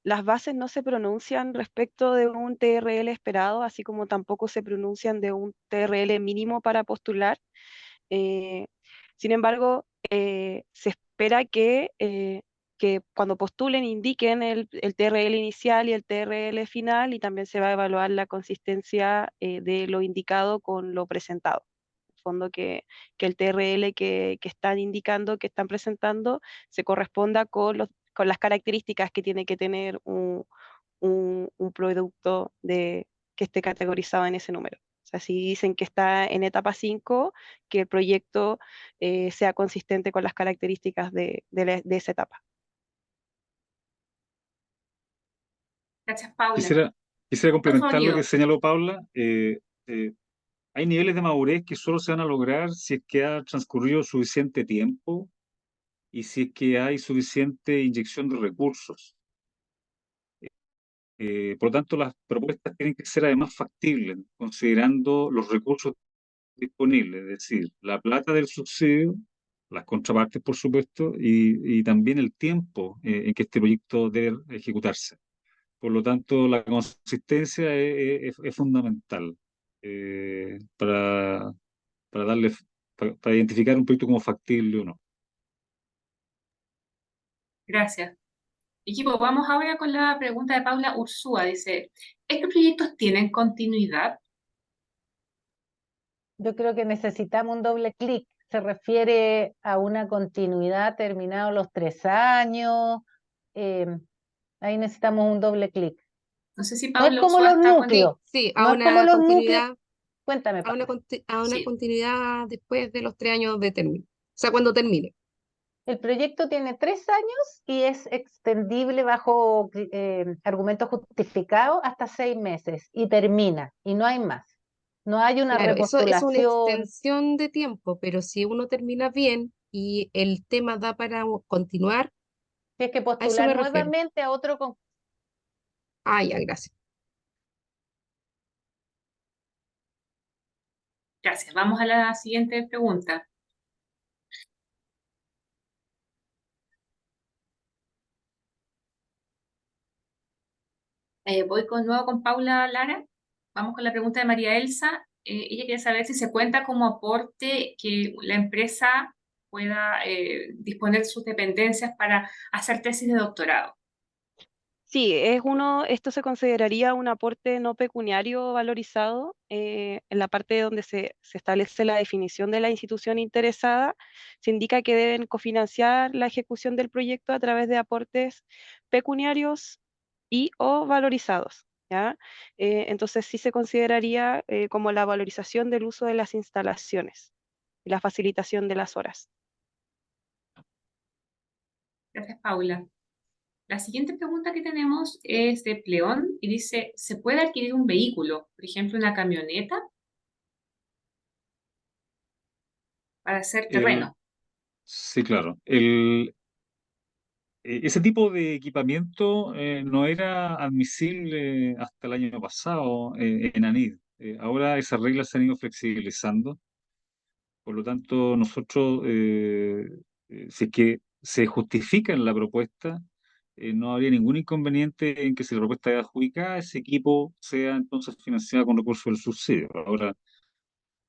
[SPEAKER 3] Las bases no se pronuncian respecto de un TRL esperado, así como tampoco se pronuncian de un TRL mínimo para postular. Eh, Sin embargo, se espera que cuando postulen indiquen el TRL inicial y el TRL final, y también se va a evaluar la consistencia de lo indicado con lo presentado. En el fondo que el TRL que están indicando, que están presentando, se corresponda con las características que tiene que tener un producto que esté categorizado en ese número. O sea, si dicen que está en etapa 5, que el proyecto sea consistente con las características de esa etapa.
[SPEAKER 1] Gracias, Paula.
[SPEAKER 2] Quisiera complementar lo que
[SPEAKER 1] Guido.
[SPEAKER 2] señaló Paula. Hay niveles de madurez que solo se van a lograr si es que ha transcurrido suficiente tiempo y si es que hay suficiente inyección de recursos. Por lo tanto, las propuestas tienen que ser además factibles, considerando los recursos disponibles, es decir, la plata del subsidio, las contrapartes, por supuesto, y también el tiempo en que este proyecto debe ejecutarse. Por lo tanto, la consistencia es fundamental para, para identificar un proyecto como factible o no.
[SPEAKER 1] Gracias. Equipo, vamos ahora con la pregunta de Paula Ursúa. Dice, ¿estos proyectos tienen continuidad?
[SPEAKER 4] Yo creo que necesitamos un doble clic. Se refiere a una continuidad terminados los 3 años. eh, Ahí necesitamos un doble clic.
[SPEAKER 1] No sé si
[SPEAKER 4] No es
[SPEAKER 1] Paula
[SPEAKER 4] como
[SPEAKER 1] Ursúa
[SPEAKER 4] los
[SPEAKER 1] está con...
[SPEAKER 4] núcleos.
[SPEAKER 6] Sí,
[SPEAKER 4] No es como los núcleos. Cuéntame,
[SPEAKER 6] a una,
[SPEAKER 4] Paula.
[SPEAKER 6] a una
[SPEAKER 1] Sí.
[SPEAKER 6] continuidad después de los 3 años de término. O sea, cuando termine.
[SPEAKER 4] El proyecto tiene 3 años y es extendible bajo argumentos justificados hasta 6 meses y termina, y no hay más. No hay una
[SPEAKER 6] Claro, eso es una
[SPEAKER 4] repostulación.
[SPEAKER 6] extensión de tiempo, pero si uno termina bien y el tema da para continuar,
[SPEAKER 4] Si es que
[SPEAKER 6] a eso
[SPEAKER 4] postular
[SPEAKER 6] me refiero.
[SPEAKER 4] nuevamente a otro concurso.
[SPEAKER 6] Ah, ya, gracias.
[SPEAKER 1] Gracias. Vamos a la siguiente pregunta. Voy nuevo con Paula Lara. Vamos con la pregunta de María Elsa. Ella quiere saber si se cuenta como aporte que la empresa pueda disponer sus dependencias para hacer tesis de doctorado.
[SPEAKER 3] Sí, esto se consideraría un aporte no pecuniario valorizado en la parte donde se establece la definición de la institución interesada. Se indica que deben cofinanciar la ejecución del proyecto a través de aportes pecuniarios y o valorizados, ¿ya? Entonces sí se consideraría como la valorización del uso de las instalaciones y la facilitación de las horas.
[SPEAKER 1] Gracias, Paula. La siguiente pregunta que tenemos es de Pleón y dice, ¿se puede adquirir un vehículo, por ejemplo, una camioneta, para hacer
[SPEAKER 2] El,
[SPEAKER 1] terreno?
[SPEAKER 2] sí, claro. Ese tipo de equipamiento no era admisible hasta el año pasado en ANID. Ahora esas reglas se han ido flexibilizando. Por lo tanto, nosotros, si es que se justifica en la propuesta, no habría ningún inconveniente en que si la propuesta es adjudicada, ese equipo sea entonces financiado con recursos del subsidio. Ahora,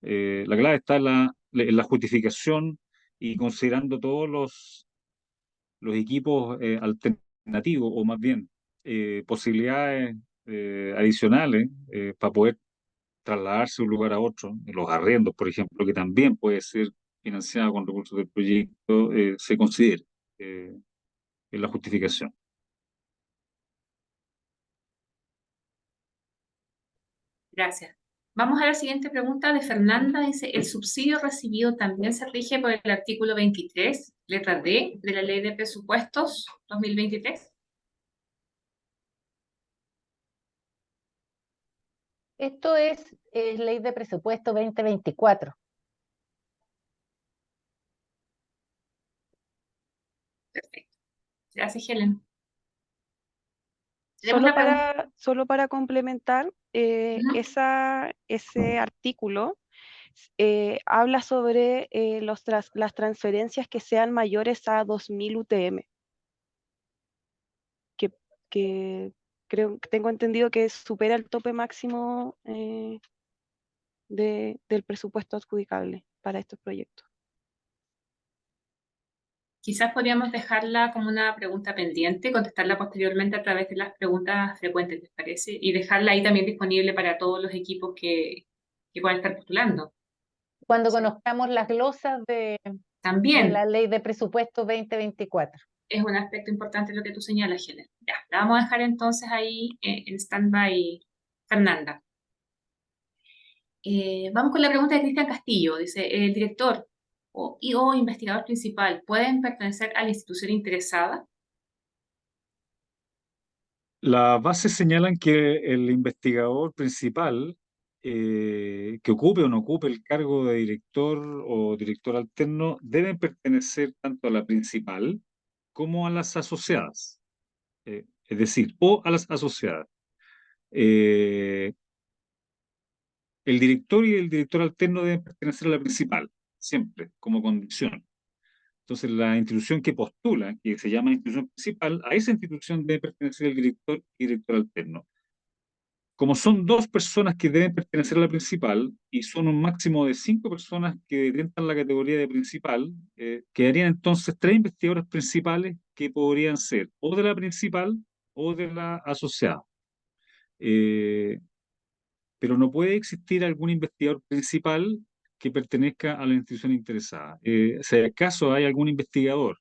[SPEAKER 2] la clave está en la justificación y considerando todos los equipos alternativos, o más bien posibilidades adicionales para poder trasladarse de un lugar a otro, los arriendos, por ejemplo, que también puede ser financiado con recursos del proyecto, se considera en la justificación.
[SPEAKER 1] Gracias. Vamos a la siguiente pregunta de Fernanda. Dice, ¿el subsidio recibido también se rige por el artículo 23, letra D, de la Ley de Presupuestos 2023?
[SPEAKER 4] Esto es Ley de Presupuesto 2024.
[SPEAKER 1] Perfecto. Gracias, Helen. Tenemos una pregunta.
[SPEAKER 3] Solo para complementar,
[SPEAKER 1] Ujú.
[SPEAKER 3] ese artículo habla sobre las transferencias que sean mayores a 2000 UTM, que tengo entendido que supera el tope máximo del presupuesto adjudicable para estos proyectos.
[SPEAKER 1] Quizás podríamos dejarla como una pregunta pendiente, contestarla posteriormente a través de las preguntas frecuentes, ¿les parece? Y dejarla ahí también disponible para todos los equipos que puedan estar postulando.
[SPEAKER 4] Cuando
[SPEAKER 1] Sí.
[SPEAKER 4] conozcamos las glosas de la
[SPEAKER 1] También
[SPEAKER 4] Ley de Presupuesto 2024.
[SPEAKER 1] es un aspecto importante lo que tú señalas, Helen. Ya, la vamos a dejar entonces ahí en stand-by, Fernanda. Vamos con la pregunta de Cristian Castillo. Dice, ¿el director o investigador principal pueden pertenecer a la institución interesada?
[SPEAKER 2] Las bases señalan que el investigador principal, que ocupe o no ocupe el cargo de director o director alterno, deben pertenecer tanto a la principal como a las asociadas. Es decir, o a las asociadas. Eh, el director y el director alterno deben pertenecer a la principal, siempre, como condición. Entonces, la institución que postula, que se llama institución principal, a esa institución debe pertenecer el director y director alterno. Como son dos personas que deben pertenecer a la principal y son un máximo de 5 personas que detentan la categoría de principal, quedarían entonces 3 investigadores principales que podrían ser o de la principal o de la asociada. Eh, pero no puede existir algún investigador principal que pertenezca a la institución interesada. Si acaso hay algún investigador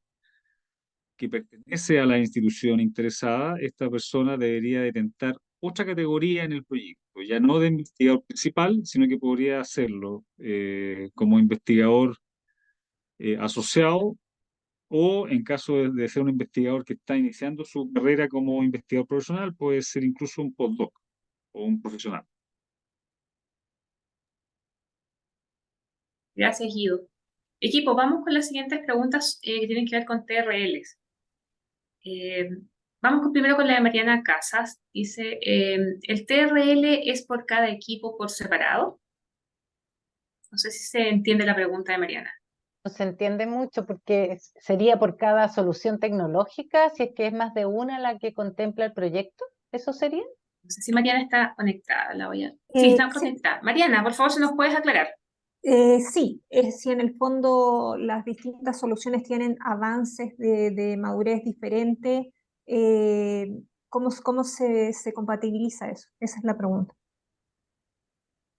[SPEAKER 2] que pertenece a la institución interesada, esta persona debería detentar otra categoría en el proyecto, ya no de investigador principal, sino que podría hacerlo como investigador asociado o en caso de ser un investigador que está iniciando su carrera como investigador profesional, puede ser incluso un postdoc o un profesional.
[SPEAKER 1] Gracias, Guido. Equipo, vamos con las siguientes preguntas que tienen que ver con TRLs. Eh, vamos primero con la de Mariana Casas. Dice, ¿el TRL es por cada equipo por separado? No sé si se entiende la pregunta de Mariana.
[SPEAKER 4] No se entiende mucho porque sería por cada solución tecnológica, si es que es más de una la que contempla el proyecto, ¿eso sería?
[SPEAKER 1] No sé si Mariana está conectada. Sí, está
[SPEAKER 7] Sí,
[SPEAKER 1] conectada. Mariana, por favor, si nos puedes aclarar.
[SPEAKER 7] sí, si en el fondo las distintas soluciones tienen avances de madurez diferentes, ¿Cómo se compatibiliza eso? Esa es la pregunta.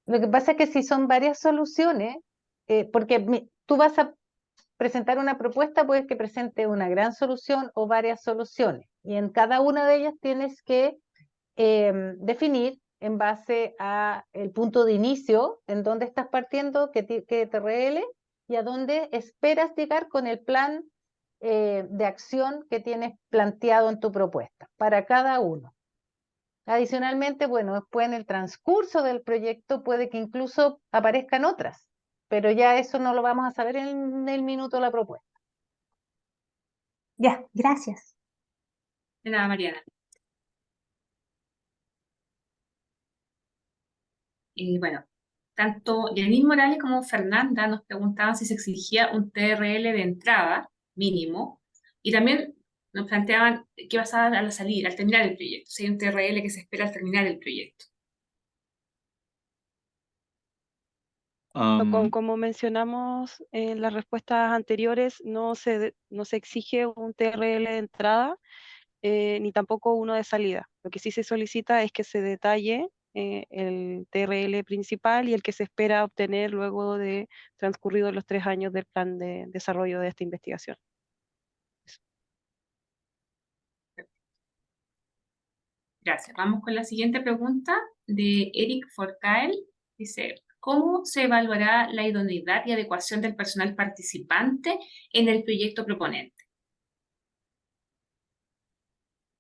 [SPEAKER 4] Lo que pasa es que si son varias soluciones, porque tú vas a presentar una propuesta, puedes que presente una gran solución o varias soluciones, y en cada una de ellas tienes que definir en base a el punto de inicio, en dónde estás partiendo, qué TRL, y a dónde esperas llegar con el plan de acción que tienes planteado en tu propuesta, para cada uno. Adicionalmente, bueno, después en el transcurso del proyecto puede que incluso aparezcan otras, pero ya eso no lo vamos a saber en el minuto de la propuesta.
[SPEAKER 7] Ya, gracias.
[SPEAKER 1] De nada, Mariana. Y bueno, tanto Yanin Morales como Fernanda nos preguntaban si se exigía un TRL de entrada mínimo, y también nos planteaban qué pasaba a la salida, al terminar el proyecto, si hay un TRL que se espera al terminar el proyecto.
[SPEAKER 3] Como mencionamos en las respuestas anteriores, no se exige un TRL de entrada, ni tampoco uno de salida. Lo que sí se solicita es que se detalle el TRL principal y el que se espera obtener luego de transcurridos los 3 años del plan de desarrollo de esta investigación.
[SPEAKER 1] Gracias. Vamos con la siguiente pregunta de Eric Forcael. Dice, ¿cómo se evaluará la idoneidad y adecuación del personal participante en el proyecto proponente?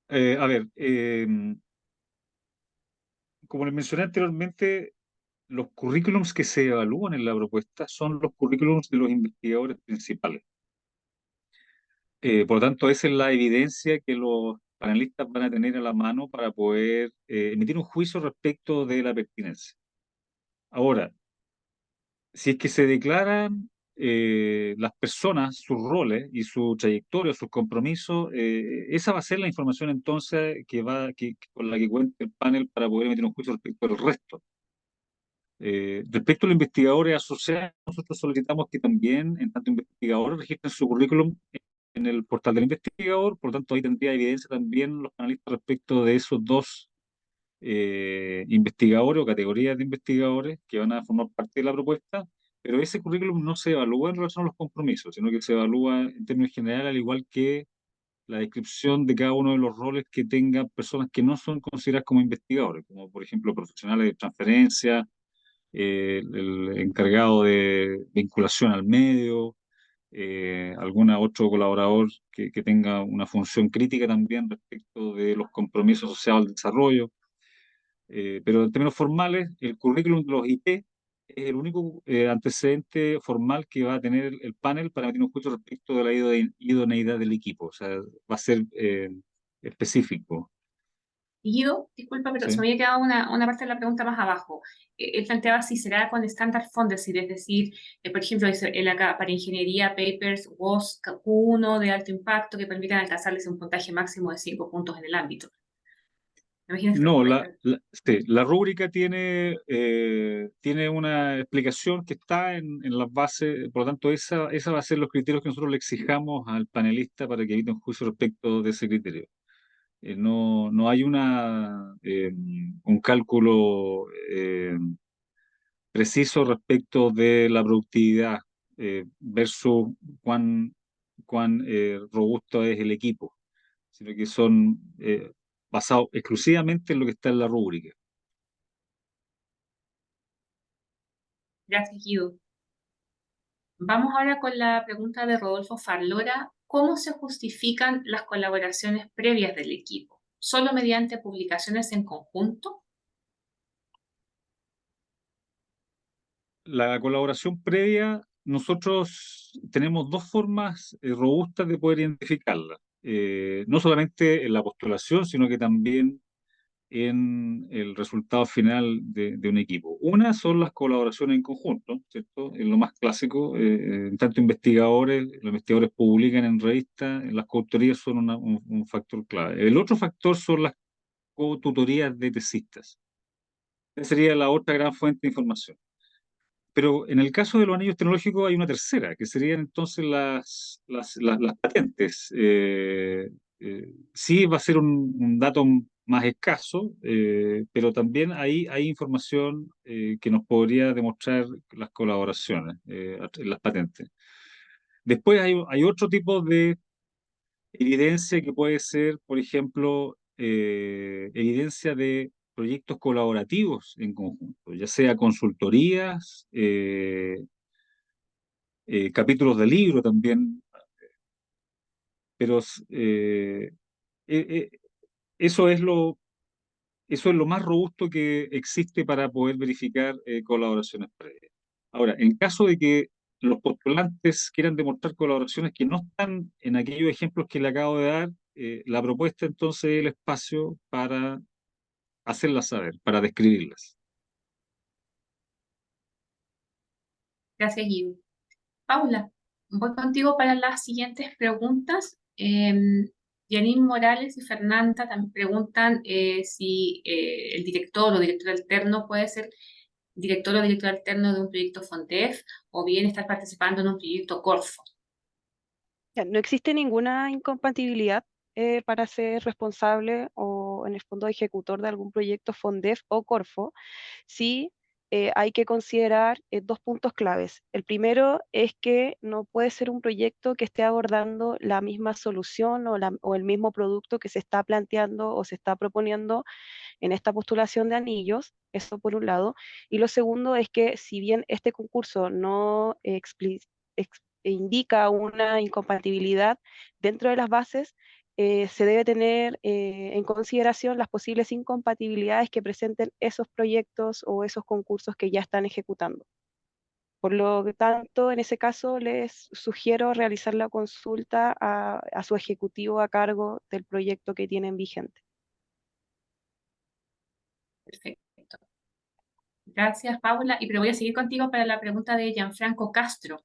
[SPEAKER 2] A ver, como les mencioné anteriormente, los currículums que se evalúan en la propuesta son los currículums de los investigadores principales. Por lo tanto, esa es la evidencia que los panelistas van a tener a la mano para poder emitir un juicio respecto de la pertinencia. Ahora, si es que se declaran las personas, sus roles y su trayectoria, sus compromisos, esa va a ser la información entonces con la que cuenta el panel para poder emitir un juicio respecto al resto. Respecto a los investigadores asociados, nosotros solicitamos que también, en tanto investigadores, registren su currículum en el portal del investigador. Por lo tanto, ahí tendría evidencia también los analistas respecto de esos dos investigadores o categorías de investigadores que van a formar parte de la propuesta, pero ese currículum no se evalúa en relación a los compromisos, sino que se evalúa en términos generales, al igual que la descripción de cada uno de los roles que tengan personas que no son consideradas como investigadores, como por ejemplo profesionales de transferencia, el encargado de vinculación al medio, algún otro colaborador que tenga una función crítica también respecto de los compromisos asociados al desarrollo. Pero en términos formales, el currículum de los IP es el único antecedente formal que va a tener el panel para emitir un juicio respecto de la idoneidad del equipo. O sea, va a ser específico.
[SPEAKER 1] Y yo, disculpa, pero se
[SPEAKER 2] ¿Sí?
[SPEAKER 1] me había quedado una parte de la pregunta más abajo. Él planteaba si será con estándar Fondesit, es decir, por ejemplo, dice él acá, para ingeniería, papers, WOS, Q1 de alto impacto que permitan alcanzarles un puntaje máximo de 5 puntos en el ámbito. Me imagino que
[SPEAKER 2] No, sí, la rúbrica tiene una explicación que está en las bases, por lo tanto, esa va a ser los criterios que nosotros le exijamos al panelista para que emita un juicio respecto de ese criterio. No hay un cálculo preciso respecto de la productividad versus cuán robusto es el equipo, sino que son basados exclusivamente en lo que está en la rúbrica.
[SPEAKER 1] Gracias, Guido. Vamos ahora con la pregunta de Rodolfo Farlora. ¿Cómo se justifican las colaboraciones previas del equipo? ¿Solo mediante publicaciones en conjunto?
[SPEAKER 2] La colaboración previa, nosotros tenemos dos formas robustas de poder identificarla. No solamente en la postulación, sino que también en el resultado final de un equipo. Una son las colaboraciones en conjunto, ¿cierto? Es lo más clásico. En tanto los investigadores publican en revistas, las coautorías son un factor clave. El otro factor son las cotutorías de tesistas. Esa sería la otra gran fuente de información. Pero en el caso de los anillos tecnológicos hay una tercera, que serían entonces las patentes. sí va a ser un dato más escaso, pero también hay información que nos podría demostrar las colaboraciones en las patentes. Después hay otro tipo de evidencia que puede ser, por ejemplo, evidencia de proyectos colaborativos en conjunto, ya sea consultorías, capítulos de libro también, pero eh, eh, eso es eso es lo más robusto que existe para poder verificar colaboraciones previas. Ahora, en caso de que los postulantes quieran demostrar colaboraciones que no están en aquellos ejemplos que le acabo de dar, la propuesta entonces es el espacio para hacerlas saber, para describirlas.
[SPEAKER 1] Gracias, Guido. Paula, voy contigo para las siguientes preguntas. Janine Morales y Fernanda también preguntan si el director o director alterno puede ser director o director alterno de un proyecto FONDEF o bien estar participando en un proyecto Corfo.
[SPEAKER 3] Ya, no existe ninguna incompatibilidad para ser responsable o en el fondo ejecutor de algún proyecto FONDEF o Corfo. Sí, hay que considerar dos puntos claves. El primero es que no puede ser un proyecto que esté abordando la misma solución o el mismo producto que se está planteando o se está proponiendo en esta postulación de anillos, eso por un lado. Y lo segundo es que si bien este concurso no indica una incompatibilidad dentro de las bases, se debe tener en consideración las posibles incompatibilidades que presenten esos proyectos o esos concursos que ya están ejecutando. Por lo tanto, en ese caso, les sugiero realizar la consulta a su ejecutivo a cargo del proyecto que tienen vigente.
[SPEAKER 1] Perfecto. Gracias, Paula. Y pero voy a seguir contigo para la pregunta de Gianfranco Castro.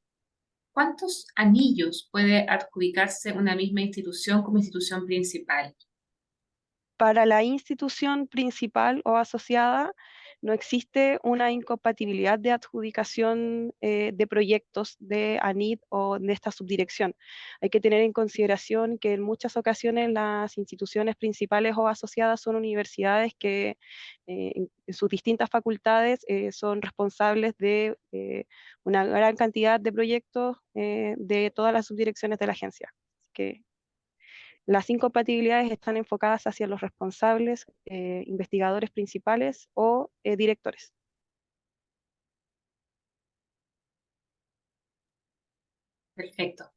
[SPEAKER 1] ¿Cuántos anillos puede adjudicarse una misma institución como institución principal?
[SPEAKER 3] Para la institución principal o asociada no existe una incompatibilidad de adjudicación de proyectos de ANID o de esta subdirección. Hay que tener en consideración que en muchas ocasiones las instituciones principales o asociadas son universidades que en sus distintas facultades son responsables de una gran cantidad de proyectos de todas las subdirecciones de la agencia. Así que las incompatibilidades están enfocadas hacia los responsables, investigadores principales o directores.
[SPEAKER 1] Perfecto.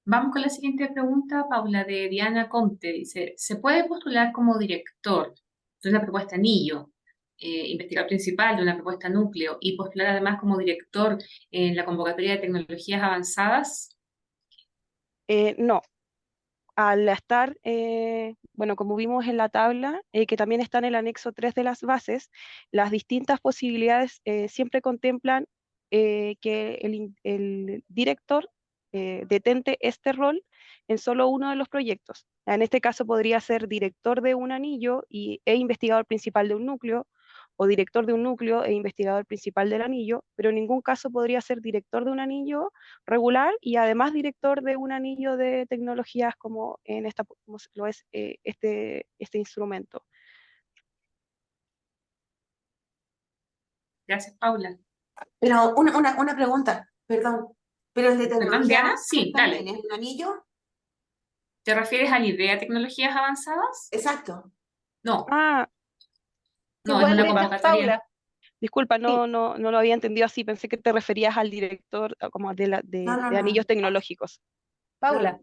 [SPEAKER 1] Vamos con la siguiente pregunta, Paula, de Diana Conte. Dice, ¿se puede postular como director de una propuesta anillo, investigador principal de una propuesta núcleo y postular además como director en la convocatoria de tecnologías avanzadas?
[SPEAKER 3] No, al estar, bueno, como vimos en la tabla, que también está en el anexo 3 de las bases, las distintas posibilidades siempre contemplan que el director detente este rol en solo uno de los proyectos. En este caso podría ser director de un anillo e investigador principal de un núcleo, o director de un núcleo e investigador principal del anillo, pero en ningún caso podría ser director de un anillo regular y además director de un anillo de tecnologías como en esta como lo es este instrumento.
[SPEAKER 1] Gracias, Paula.
[SPEAKER 8] Pero una pregunta, perdón. ¿Pero el de
[SPEAKER 1] ¿Perdón,
[SPEAKER 8] tecnología
[SPEAKER 1] Diana?
[SPEAKER 8] avanzada
[SPEAKER 1] Sí,
[SPEAKER 8] también
[SPEAKER 1] dale.
[SPEAKER 8] es un anillo?
[SPEAKER 1] ¿Te refieres a la idea de tecnologías avanzadas?
[SPEAKER 8] Exacto.
[SPEAKER 1] No,
[SPEAKER 3] Ah,
[SPEAKER 1] no, es
[SPEAKER 4] Igual
[SPEAKER 1] una
[SPEAKER 4] de ellas,
[SPEAKER 1] convocatoria.
[SPEAKER 4] Paula.
[SPEAKER 3] disculpa,
[SPEAKER 4] Sí,
[SPEAKER 3] no lo había entendido así, pensé que te referías al director como
[SPEAKER 8] No, no,
[SPEAKER 3] de anillos
[SPEAKER 8] no.
[SPEAKER 3] tecnológicos.
[SPEAKER 4] Paula,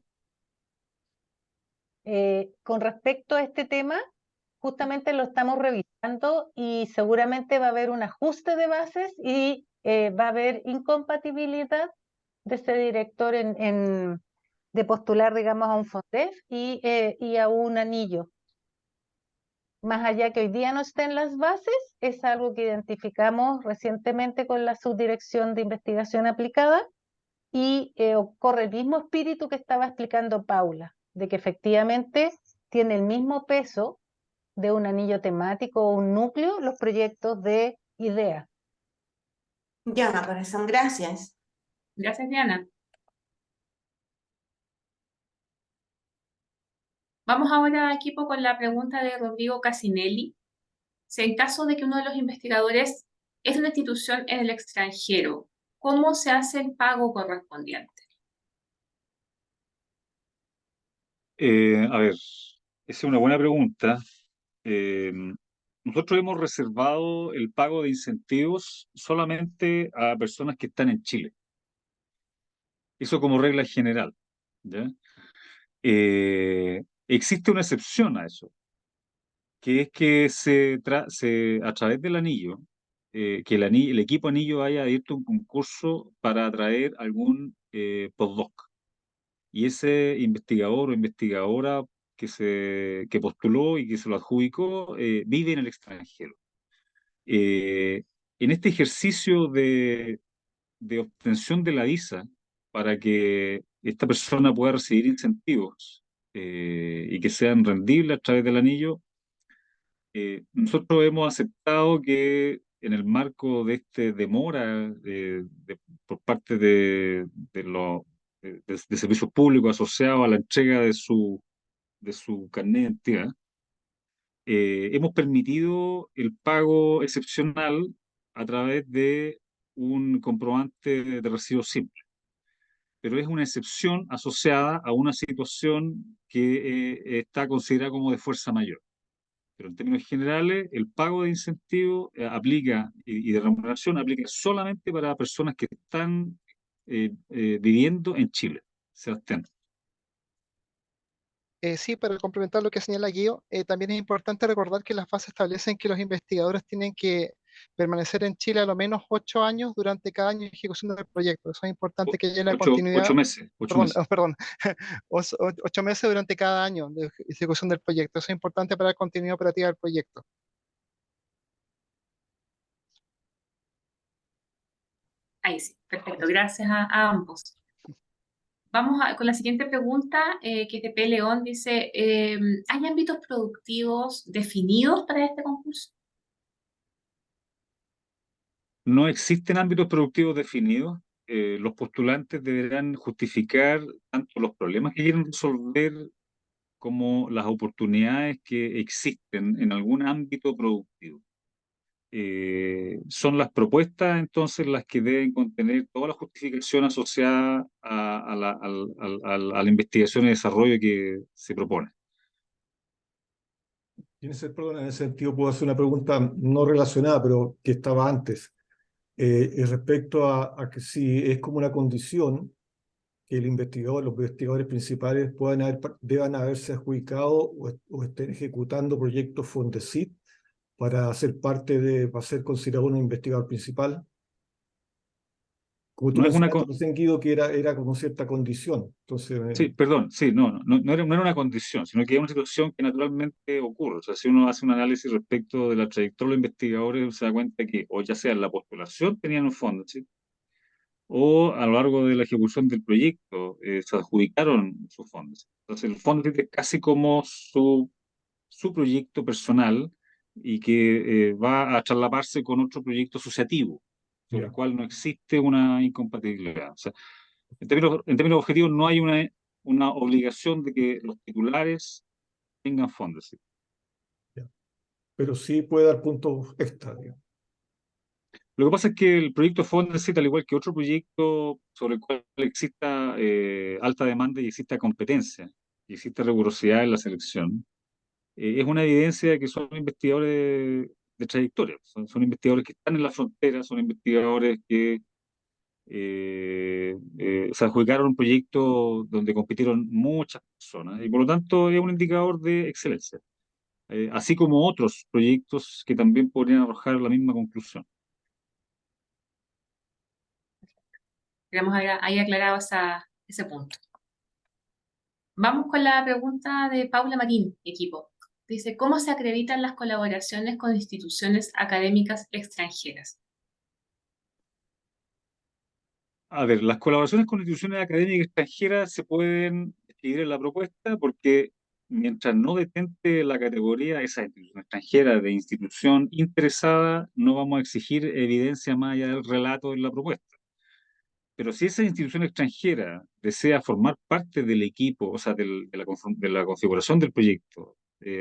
[SPEAKER 8] No.
[SPEAKER 4] con respecto a este tema, justamente lo estamos revisando y seguramente va a haber un ajuste de bases y va a haber incompatibilidad de ese director de postular, digamos, a un FONDEF y a un anillo. Más allá que hoy día no esté en las bases, es algo que identificamos recientemente con la Subdirección de Investigación Aplicada y corre el mismo espíritu que estaba explicando Paula, de que efectivamente tiene el mismo peso de un anillo temático o un núcleo los proyectos de idea.
[SPEAKER 8] Ya, corazón, gracias.
[SPEAKER 1] Gracias, Diana. Vamos ahora, equipo, con la pregunta de Rodrigo Casinelli. Si en caso de que uno de los investigadores es de una institución en el extranjero, ¿cómo se hace el pago correspondiente?
[SPEAKER 2] A ver, esa es una buena pregunta. Eh, Nosotros hemos reservado el pago de incentivos solamente a personas que están en Chile. Eso como regla general, ¿ya? Existe una excepción a eso, que es que a través del anillo, que el equipo anillo haya abierto un concurso para atraer algún postdoc. Y ese investigador o investigadora que postuló y que se lo adjudicó vive en el extranjero. Eh, en este ejercicio de obtención de la visa para que esta persona pueda recibir incentivos y que sean rendibles a través del anillo, nosotros hemos aceptado que en el marco de este demora por parte de servicios públicos asociados a la entrega de su carnet de identidad, hemos permitido el pago excepcional a través de un comprobante de recibo simple, pero es una excepción asociada a una situación que está considerada como de fuerza mayor. Pero en términos generales, el pago de incentivo aplica y de remuneración aplica solamente para personas que están viviendo en Chile. Sebastián.
[SPEAKER 5] Sí, para complementar lo que señala Guido, también es importante recordar que las bases establecen que los investigadores tienen que permanecer en Chile a lo menos 8 años durante cada año de ejecución del proyecto. Eso es importante que haya una
[SPEAKER 2] Ocho
[SPEAKER 5] continuidad,
[SPEAKER 2] meses.
[SPEAKER 5] perdón, perdón, 8 meses durante cada año de ejecución del proyecto. Eso es importante para la continuidad operativa del proyecto.
[SPEAKER 1] Ahí sí, perfecto. Gracias a ambos. Vamos con la siguiente pregunta, que es de P. León. Dice, ¿hay ámbitos productivos definidos para este concurso?
[SPEAKER 2] No existen ámbitos productivos definidos. Los postulantes deberán justificar tanto los problemas que quieren resolver como las oportunidades que existen en algún ámbito productivo. Son las propuestas entonces las que deben contener toda la justificación asociada a la investigación y desarrollo que se propone.
[SPEAKER 9] Perdón, en ese sentido puedo hacer una pregunta no relacionada, pero que estaba antes, respecto a que si es como una condición que el investigador, los investigadores principales deban haberse adjudicado o estén ejecutando proyectos Fondesit para ser considerado un investigador principal. Como tú
[SPEAKER 2] No es una,
[SPEAKER 9] mencionaste recién, Guido, que era como cierta condición. Entonces,
[SPEAKER 2] Sí, perdón, sí, no era una condición, sino que es una situación que naturalmente ocurre. O sea, si uno hace un análisis respecto de la trayectoria de los investigadores, se da cuenta que, o ya sea en la postulación tenían un fondo, ¿sí? O a lo largo de la ejecución del proyecto se adjudicaron sus fondos. Entonces, el fondo es casi como su proyecto personal y que va a traslaparse con otro proyecto asociativo, sobre el
[SPEAKER 9] ya.
[SPEAKER 2] cual no existe una incompatibilidad. O sea, en términos objetivos, no hay una obligación de que los titulares tengan fondos. ¿Sí?
[SPEAKER 9] Ya. Pero sí puede dar puntos extra, digamos.
[SPEAKER 2] Lo que pasa es que el proyecto Fondesit, al igual que otro proyecto sobre el cual exista alta demanda y exista competencia y exista rigurosidad en la selección, es una evidencia de que son investigadores de trayectoria, son investigadores que están en la frontera, son investigadores que se adjudicaron un proyecto donde compitieron muchas personas y por lo tanto es un indicador de excelencia, así como otros proyectos que también podrían arrojar la misma conclusión.
[SPEAKER 1] Queremos haber ahí aclarado ese punto. Vamos con la pregunta de Paula Marín, equipo. Dice, ¿cómo se acreditan las colaboraciones con instituciones académicas extranjeras?
[SPEAKER 2] A ver, las colaboraciones con instituciones académicas extranjeras se pueden escribir en la propuesta porque mientras no detente la categoría esa institución extranjera de institución interesada, no vamos a exigir evidencia más allá del relato en la propuesta. Pero si esa institución extranjera desea formar parte del equipo, o sea, de la configuración del proyecto,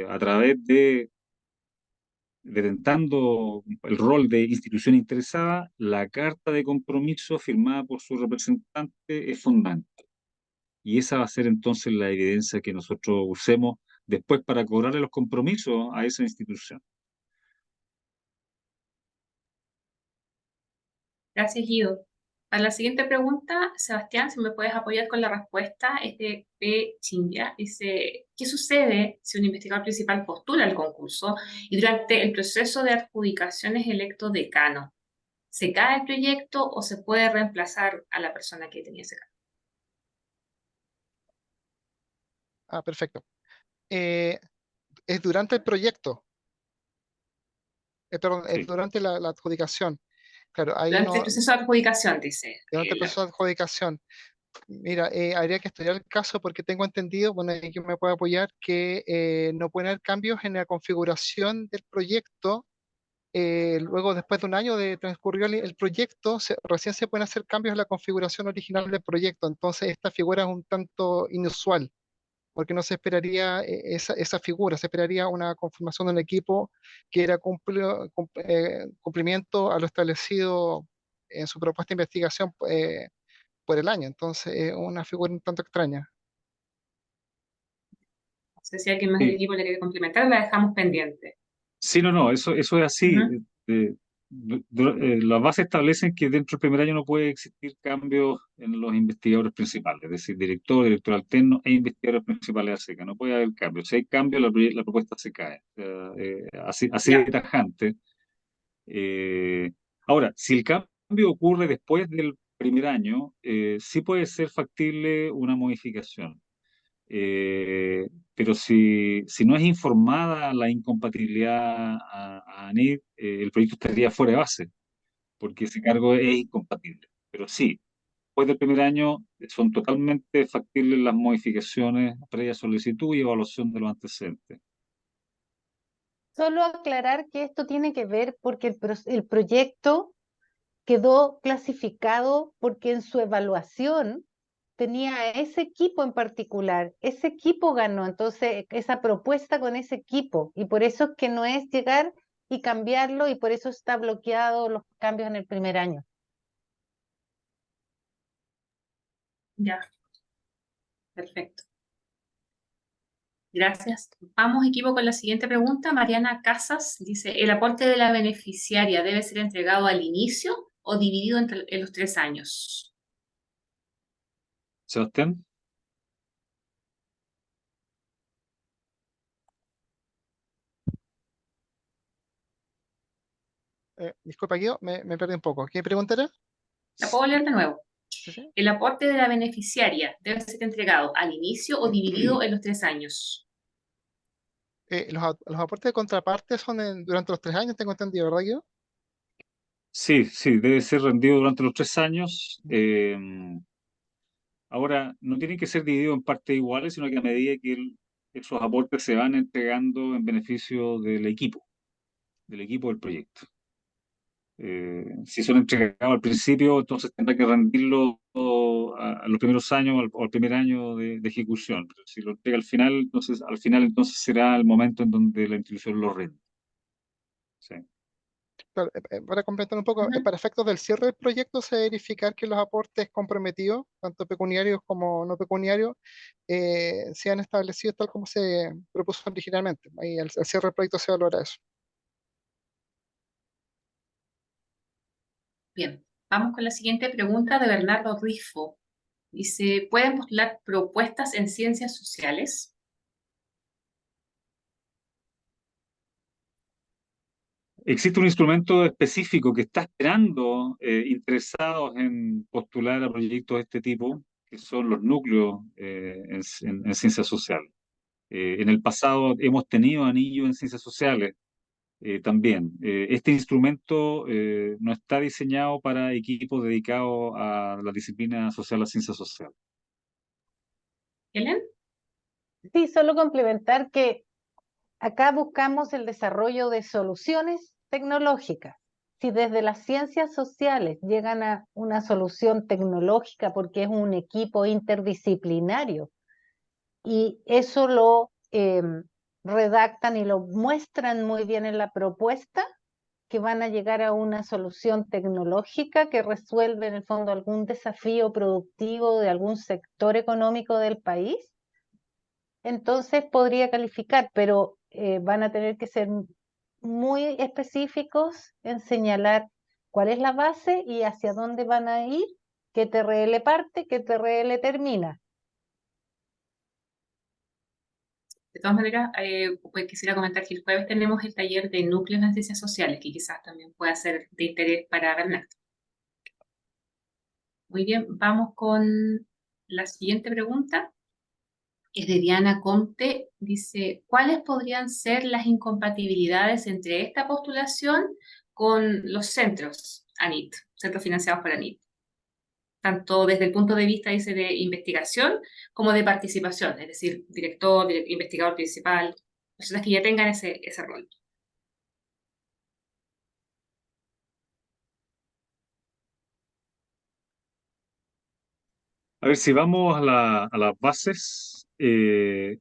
[SPEAKER 2] a través de detentando el rol de institución interesada, la carta de compromiso firmada por su representante es fundante. Y esa va a ser entonces la evidencia que nosotros usemos después para cobrarle los compromisos a esa institución.
[SPEAKER 1] Gracias, Guido. Para la siguiente pregunta, Sebastián, si me puedes apoyar con la respuesta, es de P. Chindia. Dice, ¿qué sucede si un investigador principal postula el concurso y durante el proceso de adjudicación es electo decano? ¿Se cae el proyecto o se puede reemplazar a la persona que tenía ese cargo?
[SPEAKER 5] Ah, perfecto. Es durante el proyecto, perdón, es
[SPEAKER 2] Sí.
[SPEAKER 5] durante la adjudicación. Claro, ahí
[SPEAKER 1] Durante el
[SPEAKER 5] no,
[SPEAKER 1] proceso de adjudicación, dice.
[SPEAKER 5] durante el proceso de adjudicación. Mira, habría que estudiar el caso porque tengo entendido, bueno, y que me puede apoyar, que no pueden haber cambios en la configuración del proyecto. Luego, después de un año de transcurrido el proyecto, recién se pueden hacer cambios en la configuración original del proyecto. Entonces, esta figura es un tanto inusual, porque no se esperaría esa figura, se esperaría una conformación de un equipo que era cumplimiento a lo establecido en su propuesta de investigación por el año. Entonces, es una figura un tanto extraña.
[SPEAKER 1] No sé si alguien más del
[SPEAKER 2] Sí,
[SPEAKER 1] equipo le quiere complementar, la dejamos pendiente.
[SPEAKER 2] sí, no, eso es así.
[SPEAKER 1] Ujú.
[SPEAKER 2] Las bases establecen que dentro del primer año no puede existir cambios en los investigadores principales, es decir, director alterno e investigadores principales a seca. No puede haber cambios. Si hay cambios, la propuesta se cae. O sea, así de
[SPEAKER 1] Ya,
[SPEAKER 2] tajante. Ahora, si el cambio ocurre después del primer año, sí puede ser factible una modificación. Pero si no es informada la incompatibilidad a ANID, el proyecto estaría fuera de base, porque ese cargo es incompatible. Pero sí, después del primer año son totalmente factibles las modificaciones previa solicitud y evaluación de los antecedentes.
[SPEAKER 4] Solo aclarar que esto tiene que ver porque el proyecto quedó clasificado porque en su evaluación tenía a ese equipo en particular. Ese equipo ganó, entonces esa propuesta con ese equipo. Y por eso es que no es llegar y cambiarlo y por eso está bloqueado los cambios en el primer año.
[SPEAKER 1] ya, perfecto. Gracias. Vamos, equipo, con la siguiente pregunta. Mariana Casas dice, ¿el aporte de la beneficiaria debe ser entregado al inicio o dividido en los 3 años?
[SPEAKER 2] Sebastián,
[SPEAKER 5] Disculpa, Guido, me perdí un poco. ¿Qué pregunta era?
[SPEAKER 1] La puedo leer de nuevo.
[SPEAKER 5] Sí, sí.
[SPEAKER 1] ¿El aporte de la beneficiaria debe ser entregado al inicio o dividido en los 3 años?
[SPEAKER 5] Los aportes de contraparte son durante los 3 años, tengo entendido, ¿verdad, Guido?
[SPEAKER 2] sí, debe ser rendido durante los 3 años. Ahora, no tienen que ser divididos en partes iguales, sino que a medida que esos aportes se van entregando en beneficio del equipo del proyecto. Si son entregados al principio, entonces tendrá que rendirlo a los primeros años o al primer año de ejecución. Pero si lo entrega al final entonces será el momento en donde la institución lo rinde. Sí.
[SPEAKER 5] Claro, para completar un poco,
[SPEAKER 1] Ujú.
[SPEAKER 5] para efectos del cierre del proyecto, se debe verificar que los aportes comprometidos, tanto pecuniarios como no pecuniarios, sean establecidos tal como se propuso originalmente. Ahí al cierre del proyecto se valora eso.
[SPEAKER 1] Bien, vamos con la siguiente pregunta de Bernardo Rifo. Dice, ¿pueden postular propuestas en ciencias sociales?
[SPEAKER 2] Existe un instrumento específico que está esperando interesados en postular a proyectos de este tipo, que son los núcleos en ciencias sociales. En el pasado hemos tenido anillos en ciencias sociales también. Este instrumento no está diseñado para equipos dedicados a la disciplina social, la ciencia social.
[SPEAKER 1] ¿Helen?
[SPEAKER 4] Sí, solo complementar que acá buscamos el desarrollo de soluciones tecnológicas. si desde las ciencias sociales llegan a una solución tecnológica porque es un equipo interdisciplinario y eso lo redactan y lo muestran muy bien en la propuesta, que van a llegar a una solución tecnológica que resuelve en el fondo algún desafío productivo de algún sector económico del país, entonces podría calificar, pero van a tener que ser muy específicos en señalar cuál es la base y hacia dónde van a ir, qué TRL parte, qué TRL termina.
[SPEAKER 1] De todas maneras, pues quisiera comentar que el jueves tenemos el taller de núcleos de ciencias sociales, que quizás también pueda ser de interés para Bernardo. Muy bien, vamos con la siguiente pregunta. Es de Diana Comte. Dice, ¿cuáles podrían ser las incompatibilidades entre esta postulación con los centros ANIT, centros financiados por ANIT? Tanto desde el punto de vista, dice, de investigación como de participación, es decir, director, investigador principal, personas que ya tengan ese rol.
[SPEAKER 2] A ver, si vamos a las bases, de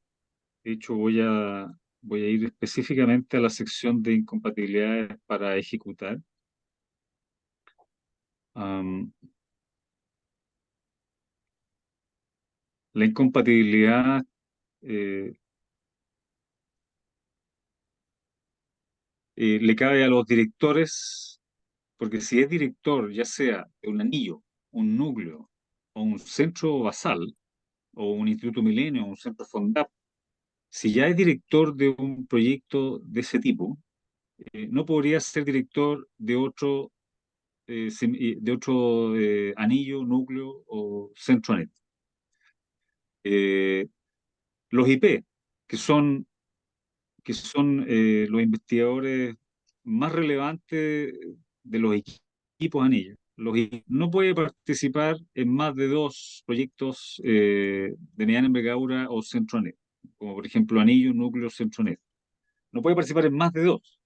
[SPEAKER 2] hecho voy a ir específicamente a la sección de incompatibilidades para ejecutar. La incompatibilidad le cabe a los directores, porque si es director, ya sea de un anillo, un núcleo, o un centro basal, o un instituto milenio, o un centro FONDAP, si ya es director de un proyecto de ese tipo, no podría ser director de otro, anillo, núcleo o centro anexo. Los IP, que son los investigadores más relevantes de los equipos anillos. No puede participar en más de 2 proyectos de mediana envergadura o centro anexo, como por ejemplo anillo, núcleo, centro anexo. No puede participar en más de 2.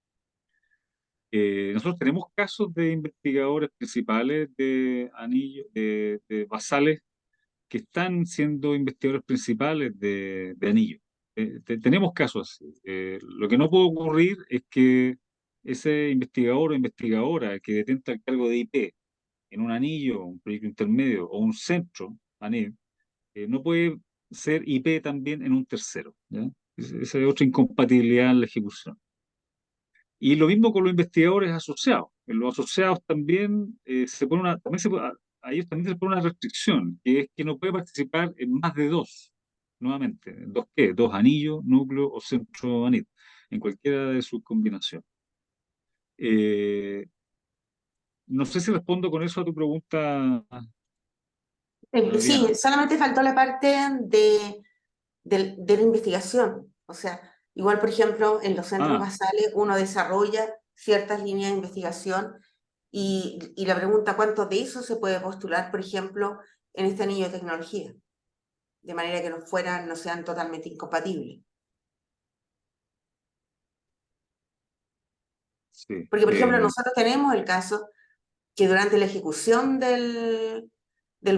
[SPEAKER 2] Nosotros tenemos casos de investigadores principales de anillo, de basales, que están siendo investigadores principales de anillo. Tenemos casos así. Lo que no puede ocurrir es que ese investigador o investigadora que detenta el cargo de IP en un anillo, un proyecto intermedio o un centro anillo, no puede ser IP también en un tercero, ¿ya? Esa es otra incompatibilidad en la ejecución. Y lo mismo con los investigadores asociados. En los asociados también a ellos también se pone una restricción, que es que no puede participar en más de 2, nuevamente. ¿2 qué? 2 anillos, núcleo o centro anillo, en cualquiera de sus combinaciones. No sé si respondo con eso a tu pregunta, Diana.
[SPEAKER 8] Sí, solamente faltó la parte de la investigación. O sea, igual, por ejemplo, en los centros basales uno desarrolla ciertas líneas de investigación y la pregunta, ¿cuánto de eso se puede postular, por ejemplo, en este anillo de tecnología? De manera que no sean totalmente incompatibles.
[SPEAKER 2] Sí,
[SPEAKER 8] Porque, por ejemplo, nosotros tenemos el caso que durante la ejecución del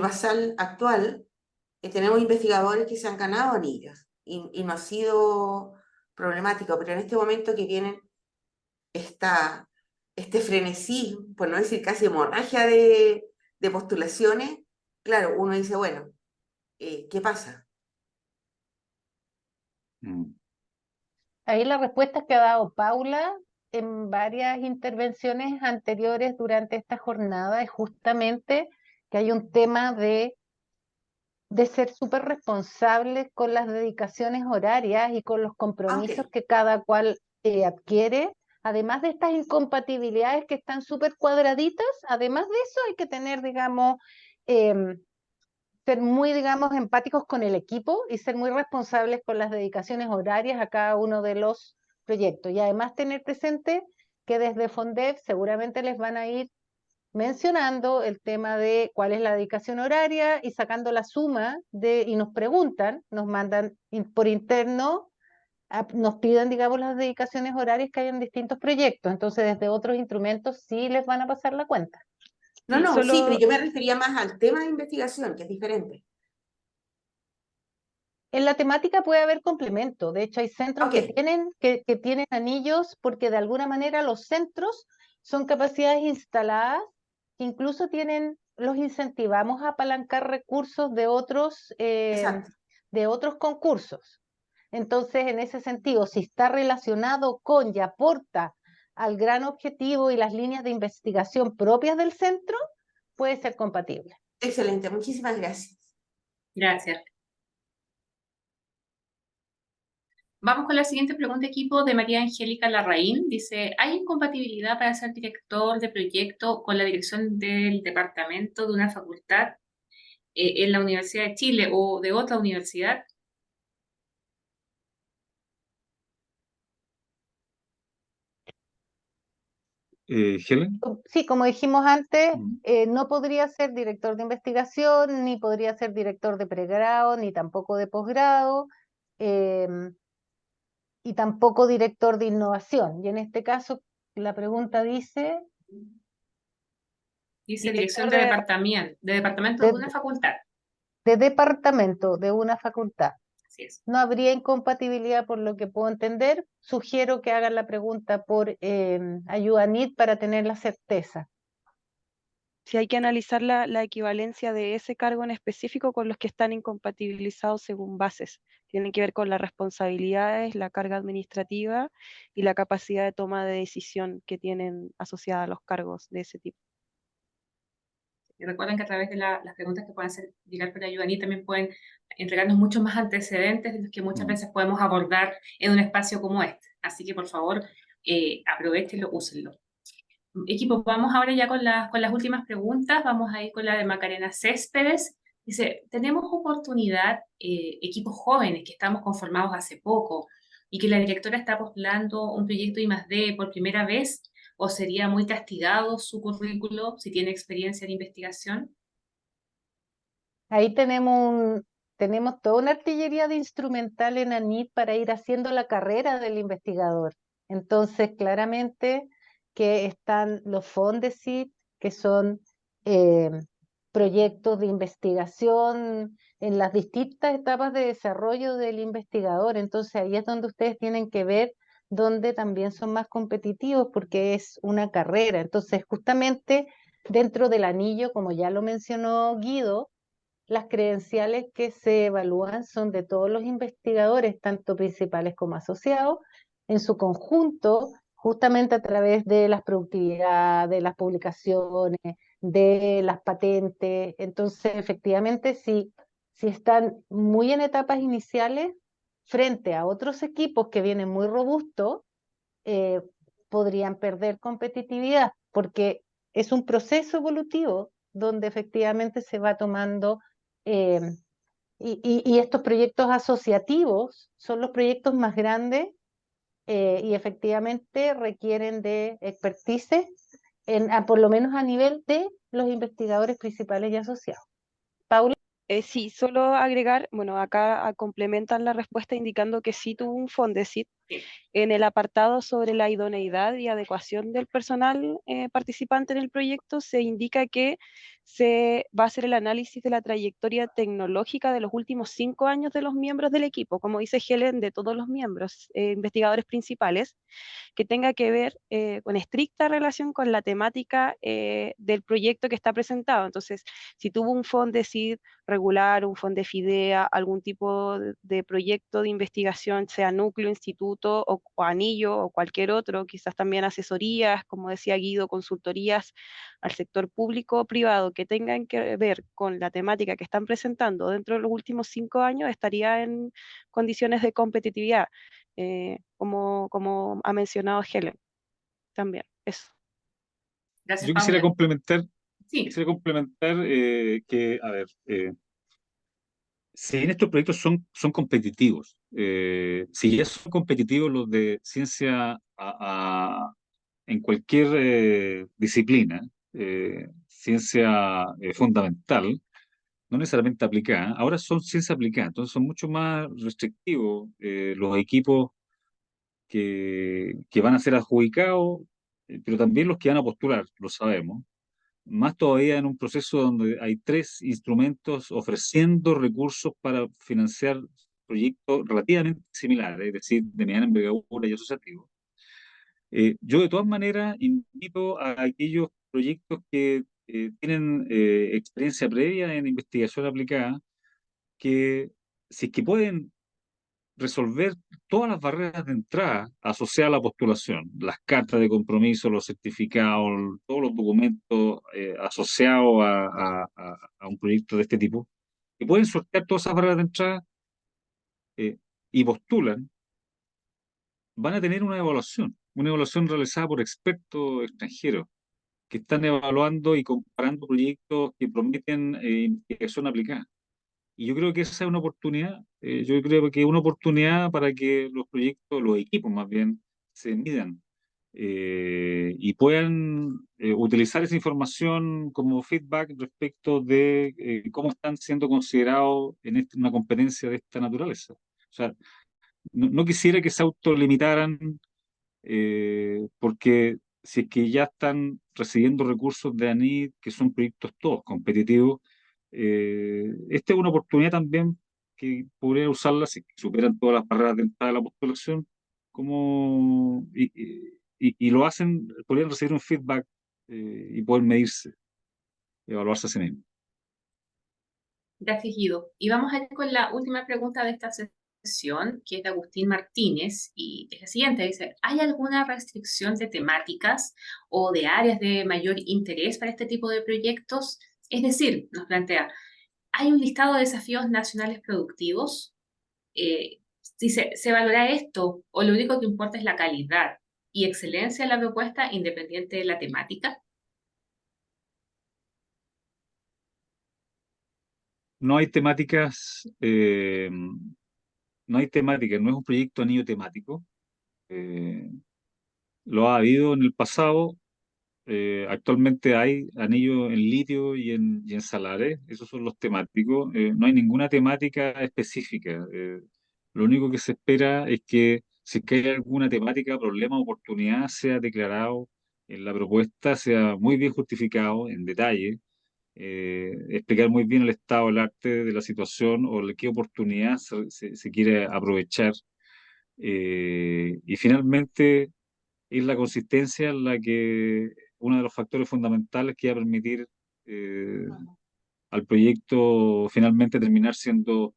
[SPEAKER 8] basal actual, tenemos investigadores que se han ganado anillos y no ha sido problemático, pero en este momento que vienen este frenesí, por no decir casi hemorragia de postulaciones, claro, uno dice, bueno, ¿qué pasa?
[SPEAKER 4] Ahí la respuesta que ha dado Paula en varias intervenciones anteriores durante esta jornada es justamente que hay un tema de ser súper responsables con las dedicaciones horarias y con los compromisos que cada cual adquiere. Además de estas incompatibilidades que están súper cuadraditas, además de eso hay que tener, digamos, ser muy, digamos, empáticos con el equipo y ser muy responsables con las dedicaciones horarias a cada uno de los proyectos. Y además tener presente que desde FONDEP seguramente les van a ir mencionando el tema de cuál es la dedicación horaria y sacando la suma y nos preguntan, nos mandan por interno nos piden, digamos, las dedicaciones horarias que hay en distintos proyectos. Entonces, desde otros instrumentos sí les van a pasar la cuenta.
[SPEAKER 8] No,
[SPEAKER 3] Sí,
[SPEAKER 8] no, sí, pero
[SPEAKER 3] solo
[SPEAKER 8] yo me refería más al tema de investigación, que es diferente.
[SPEAKER 4] En la temática puede haber complemento. De hecho, hay centros
[SPEAKER 8] Ok,
[SPEAKER 4] que tienen anillos porque de alguna manera los centros son capacidades instaladas que incluso los incentivamos a apalancar recursos
[SPEAKER 8] exacto.
[SPEAKER 4] de otros concursos. Entonces, en ese sentido, si está relacionado con y aporta al gran objetivo y las líneas de investigación propias del centro, puede ser compatible.
[SPEAKER 8] Excelente, muchísimas gracias.
[SPEAKER 1] Gracias. Vamos con la siguiente pregunta, equipo, de María Angélica Larraín. Dice, ¿hay incompatibilidad para ser director de proyecto con la dirección del departamento de una facultad en la Universidad de Chile o de otra universidad?
[SPEAKER 2] Helen.
[SPEAKER 4] Sí, como dijimos antes,
[SPEAKER 2] Mm.
[SPEAKER 4] no podría ser director de investigación, ni podría ser director de pregrado, ni tampoco de posgrado, y tampoco director de innovación. Y en este caso, la pregunta dice
[SPEAKER 1] Dice dirección
[SPEAKER 3] director
[SPEAKER 1] de departamento de
[SPEAKER 4] de,
[SPEAKER 1] una facultad.
[SPEAKER 4] de departamento de una facultad.
[SPEAKER 1] Así es.
[SPEAKER 4] No habría incompatibilidad por lo que puedo entender. Sugiero que hagan la pregunta por Ayudanit para tener la certeza.
[SPEAKER 3] si hay que analizar la equivalencia de ese cargo en específico con los que están incompatibilizados según bases. Tienen que ver con las responsabilidades, la carga administrativa y la capacidad de toma de decisión que tienen asociada a los cargos de ese tipo.
[SPEAKER 1] Y recuerden que a través de las preguntas que puedan hacer llegar por Ayudanit también pueden entregarnos muchos más antecedentes de los que muchas veces podemos abordar en un espacio como este. Así que por favor, aprovechenlo, úsenlo. Equipo, vamos ahora ya con las últimas preguntas. Vamos a ir con la de Macarena Céspedes. Dice, tenemos oportunidad, equipos jóvenes que estamos conformados hace poco y que la directora está postulando un proyecto I+D por primera vez, o sería muy castigado su currículo si tiene experiencia en investigación.
[SPEAKER 4] Ahí tenemos toda una artillería de instrumental en ANIT para ir haciendo la carrera del investigador. Entonces, claramente que están los Fondesit, que son eh, proyectos de investigación en las distintas etapas de desarrollo del investigador. Entonces, ahí es donde ustedes tienen que ver dónde también son más competitivos porque es una carrera. Entonces, justamente dentro del anillo, como ya lo mencionó Guido, las credenciales que se evalúan son de todos los investigadores, tanto principales como asociados, en su conjunto, justamente a través de las productividades, de las publicaciones, de las patentes. Entonces, efectivamente, si están muy en etapas iniciales, frente a otros equipos que vienen muy robustos, eh, podrían perder competitividad, porque es un proceso evolutivo donde efectivamente se va tomando, eh, y estos proyectos asociativos son los proyectos más grandes y efectivamente requieren de expertise, por lo menos a nivel de los investigadores principales y asociados. Paula.
[SPEAKER 3] Sí, solo agregar, bueno, acá complementan la respuesta indicando que sí tuvo un Fondesit. En el apartado sobre la idoneidad y adecuación del personal participante en el proyecto se indica que se va a hacer el análisis de la trayectoria tecnológica de los últimos 5 años de los miembros del equipo, como dice Helen, de todos los miembros, investigadores principales, que tenga que ver con estricta relación con la temática del proyecto que está presentado. Entonces, si tuvo un Fondesit regular, un Fondefidea, algún tipo de proyecto de investigación, sea núcleo, instituto o anillo o cualquier otro, quizás también asesorías, como decía Guido, consultorías al sector público o privado que tengan que ver con la temática que están presentando dentro de los últimos 5 años, estaría en condiciones de competitividad. Como ha mencionado Helen también. Eso.
[SPEAKER 1] Gracias,
[SPEAKER 2] Yo quisiera
[SPEAKER 1] Paula.
[SPEAKER 2] complementar,
[SPEAKER 1] Sí.
[SPEAKER 2] que, a ver, si bien estos proyectos son competitivos, si ya son competitivos los de ciencia en cualquier disciplina, ciencia fundamental, no necesariamente aplicada, ahora son ciencia aplicada, entonces son mucho más restrictivos los equipos que van a ser adjudicados, pero también los que van a postular, lo sabemos. Más todavía en un proceso donde hay 3 instrumentos ofreciendo recursos para financiar proyectos relativamente similares, es decir, de mediana envergadura y asociativos. Yo de todas maneras invito a aquellos proyectos que tienen experiencia previa en investigación aplicada, que si es que pueden resolver todas las barreras de entrada asociadas a la postulación, las cartas de compromiso, los certificados, todos los documentos asociados a un proyecto de este tipo, que pueden sortear todas esas barreras de entrada y postulan, van a tener una evaluación realizada por expertos extranjeros que están evaluando y comparando proyectos que prometen investigación aplicada. Y yo creo que esa es una oportunidad, yo creo que es una oportunidad para que los proyectos, los equipos más bien, se midan y puedan utilizar esa información como feedback respecto de cómo están siendo considerados en una competencia de esta naturaleza. O sea, no quisiera que se autolimitaran porque si es que ya están recibiendo recursos de ANID, que son proyectos todos competitivos, esta es una oportunidad también que podría usarla si superan todas las barreras de entrada de la postulación, como, y lo hacen, podrían recibir un feedback y poder medirse, evaluarse a sí mismos.
[SPEAKER 1] Gracias, Guido. Y vamos a ir con la última pregunta de esta sesión, que es de Agustín Martínez, y es la siguiente, dice, ¿hay alguna restricción de temáticas o de áreas de mayor interés para este tipo de proyectos? Es decir, nos plantea, ¿hay un listado de desafíos nacionales productivos? Dice, ¿se valora esto o lo único que importa es la calidad y excelencia de la propuesta independiente de la temática?
[SPEAKER 2] No hay temáticas, no hay temáticas, no es un proyecto anillo temático. Lo ha habido en el pasado. Actualmente hay anillos en litio y en salares, esos son los temáticos. No hay ninguna temática específica. Lo único que se espera es que si es que hay alguna temática, problema o oportunidad, sea declarado en la propuesta, sea muy bien justificado en detalle, explicar muy bien el estado del arte de la situación o qué oportunidad se quiere aprovechar. Y finalmente es la consistencia la que uno de los factores fundamentales que va a permitir eh, al proyecto finalmente terminar siendo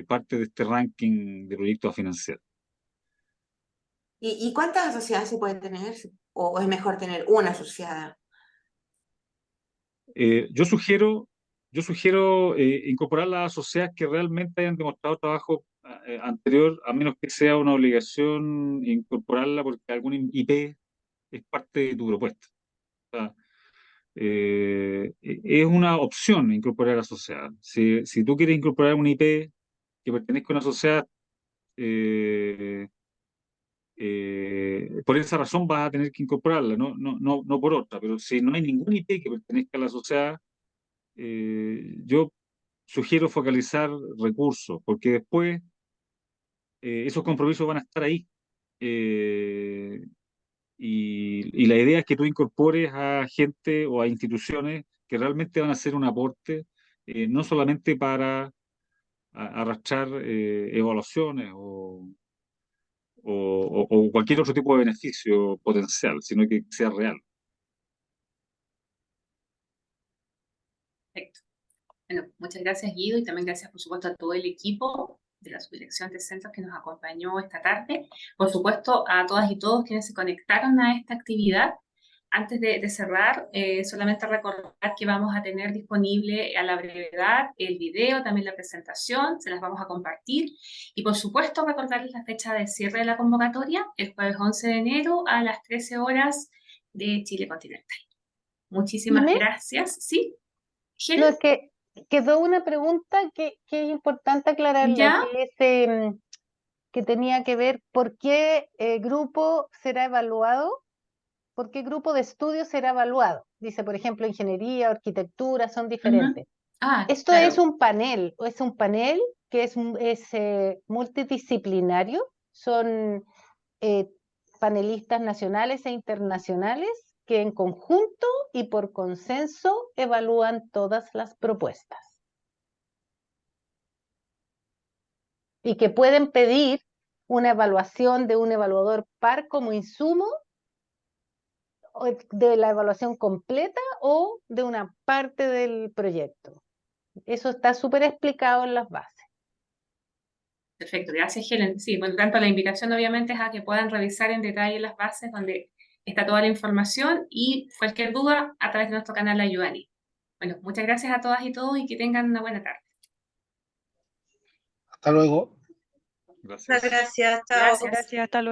[SPEAKER 2] parte de este ranking de proyectos a financiar.
[SPEAKER 8] ¿Y cuántas asociadas se pueden tener? ¿O es mejor tener una asociada?
[SPEAKER 2] Yo sugiero incorporar las sociedades que realmente hayan demostrado trabajo anterior, a menos que sea una obligación incorporarla porque algún IP es parte de tu propuesta. O sea, es una opción incorporar a la sociedad. Si tú quieres incorporar un IP que pertenezca a una sociedad, por esa razón vas a tener que incorporarla, no por otra. Pero si no hay ningún IP que pertenezca a la sociedad, yo sugiero focalizar recursos, porque después esos compromisos van a estar ahí. Eh, y la idea es que tú incorpores a gente o a instituciones que realmente van a hacer un aporte, no solamente para arrastrar evaluaciones o cualquier otro tipo de beneficio potencial, sino que sea real.
[SPEAKER 1] Perfecto. Bueno, muchas gracias, Guido, y también gracias, por supuesto, a todo el equipo de la Subdirección de Centros que nos acompañó esta tarde. Por supuesto, a todas y todos quienes se conectaron a esta actividad. Antes de cerrar, solamente recordar que vamos a tener disponible a la brevedad el video, también la presentación, se las vamos a compartir. Y por supuesto, recordarles la fecha de cierre de la convocatoria, el jueves 11 de enero a las 13 horas de Chile continental. Muchísimas
[SPEAKER 4] Dime.
[SPEAKER 1] gracias. ¿Sí?
[SPEAKER 4] No, es que quedó una pregunta que es importante aclararla,
[SPEAKER 1] ¿Ya?
[SPEAKER 4] que es que tenía que ver por qué grupo será evaluado, por qué grupo de estudio será evaluado. Dice, por ejemplo, ingeniería, arquitectura, son diferentes.
[SPEAKER 1] Ah,
[SPEAKER 4] Esto
[SPEAKER 1] claro.
[SPEAKER 4] es un panel que es multidisciplinario, son panelistas nacionales e internacionales que en conjunto y por consenso evalúan todas las propuestas. Y que pueden pedir una evaluación de un evaluador par como insumo de la evaluación completa o de una parte del proyecto. Eso está súper explicado en las bases.
[SPEAKER 1] Perfecto, gracias Helen. Sí, por lo tanto la invitación obviamente es a que puedan revisar en detalle las bases donde está toda la información y cualquier duda a través de nuestro canal Ayudani. Bueno, muchas gracias a todas y todos y que tengan una buena tarde.
[SPEAKER 5] Hasta luego.
[SPEAKER 2] Gracias.
[SPEAKER 6] Gracias, chao.
[SPEAKER 1] Gracias.
[SPEAKER 3] Gracias, hasta luego.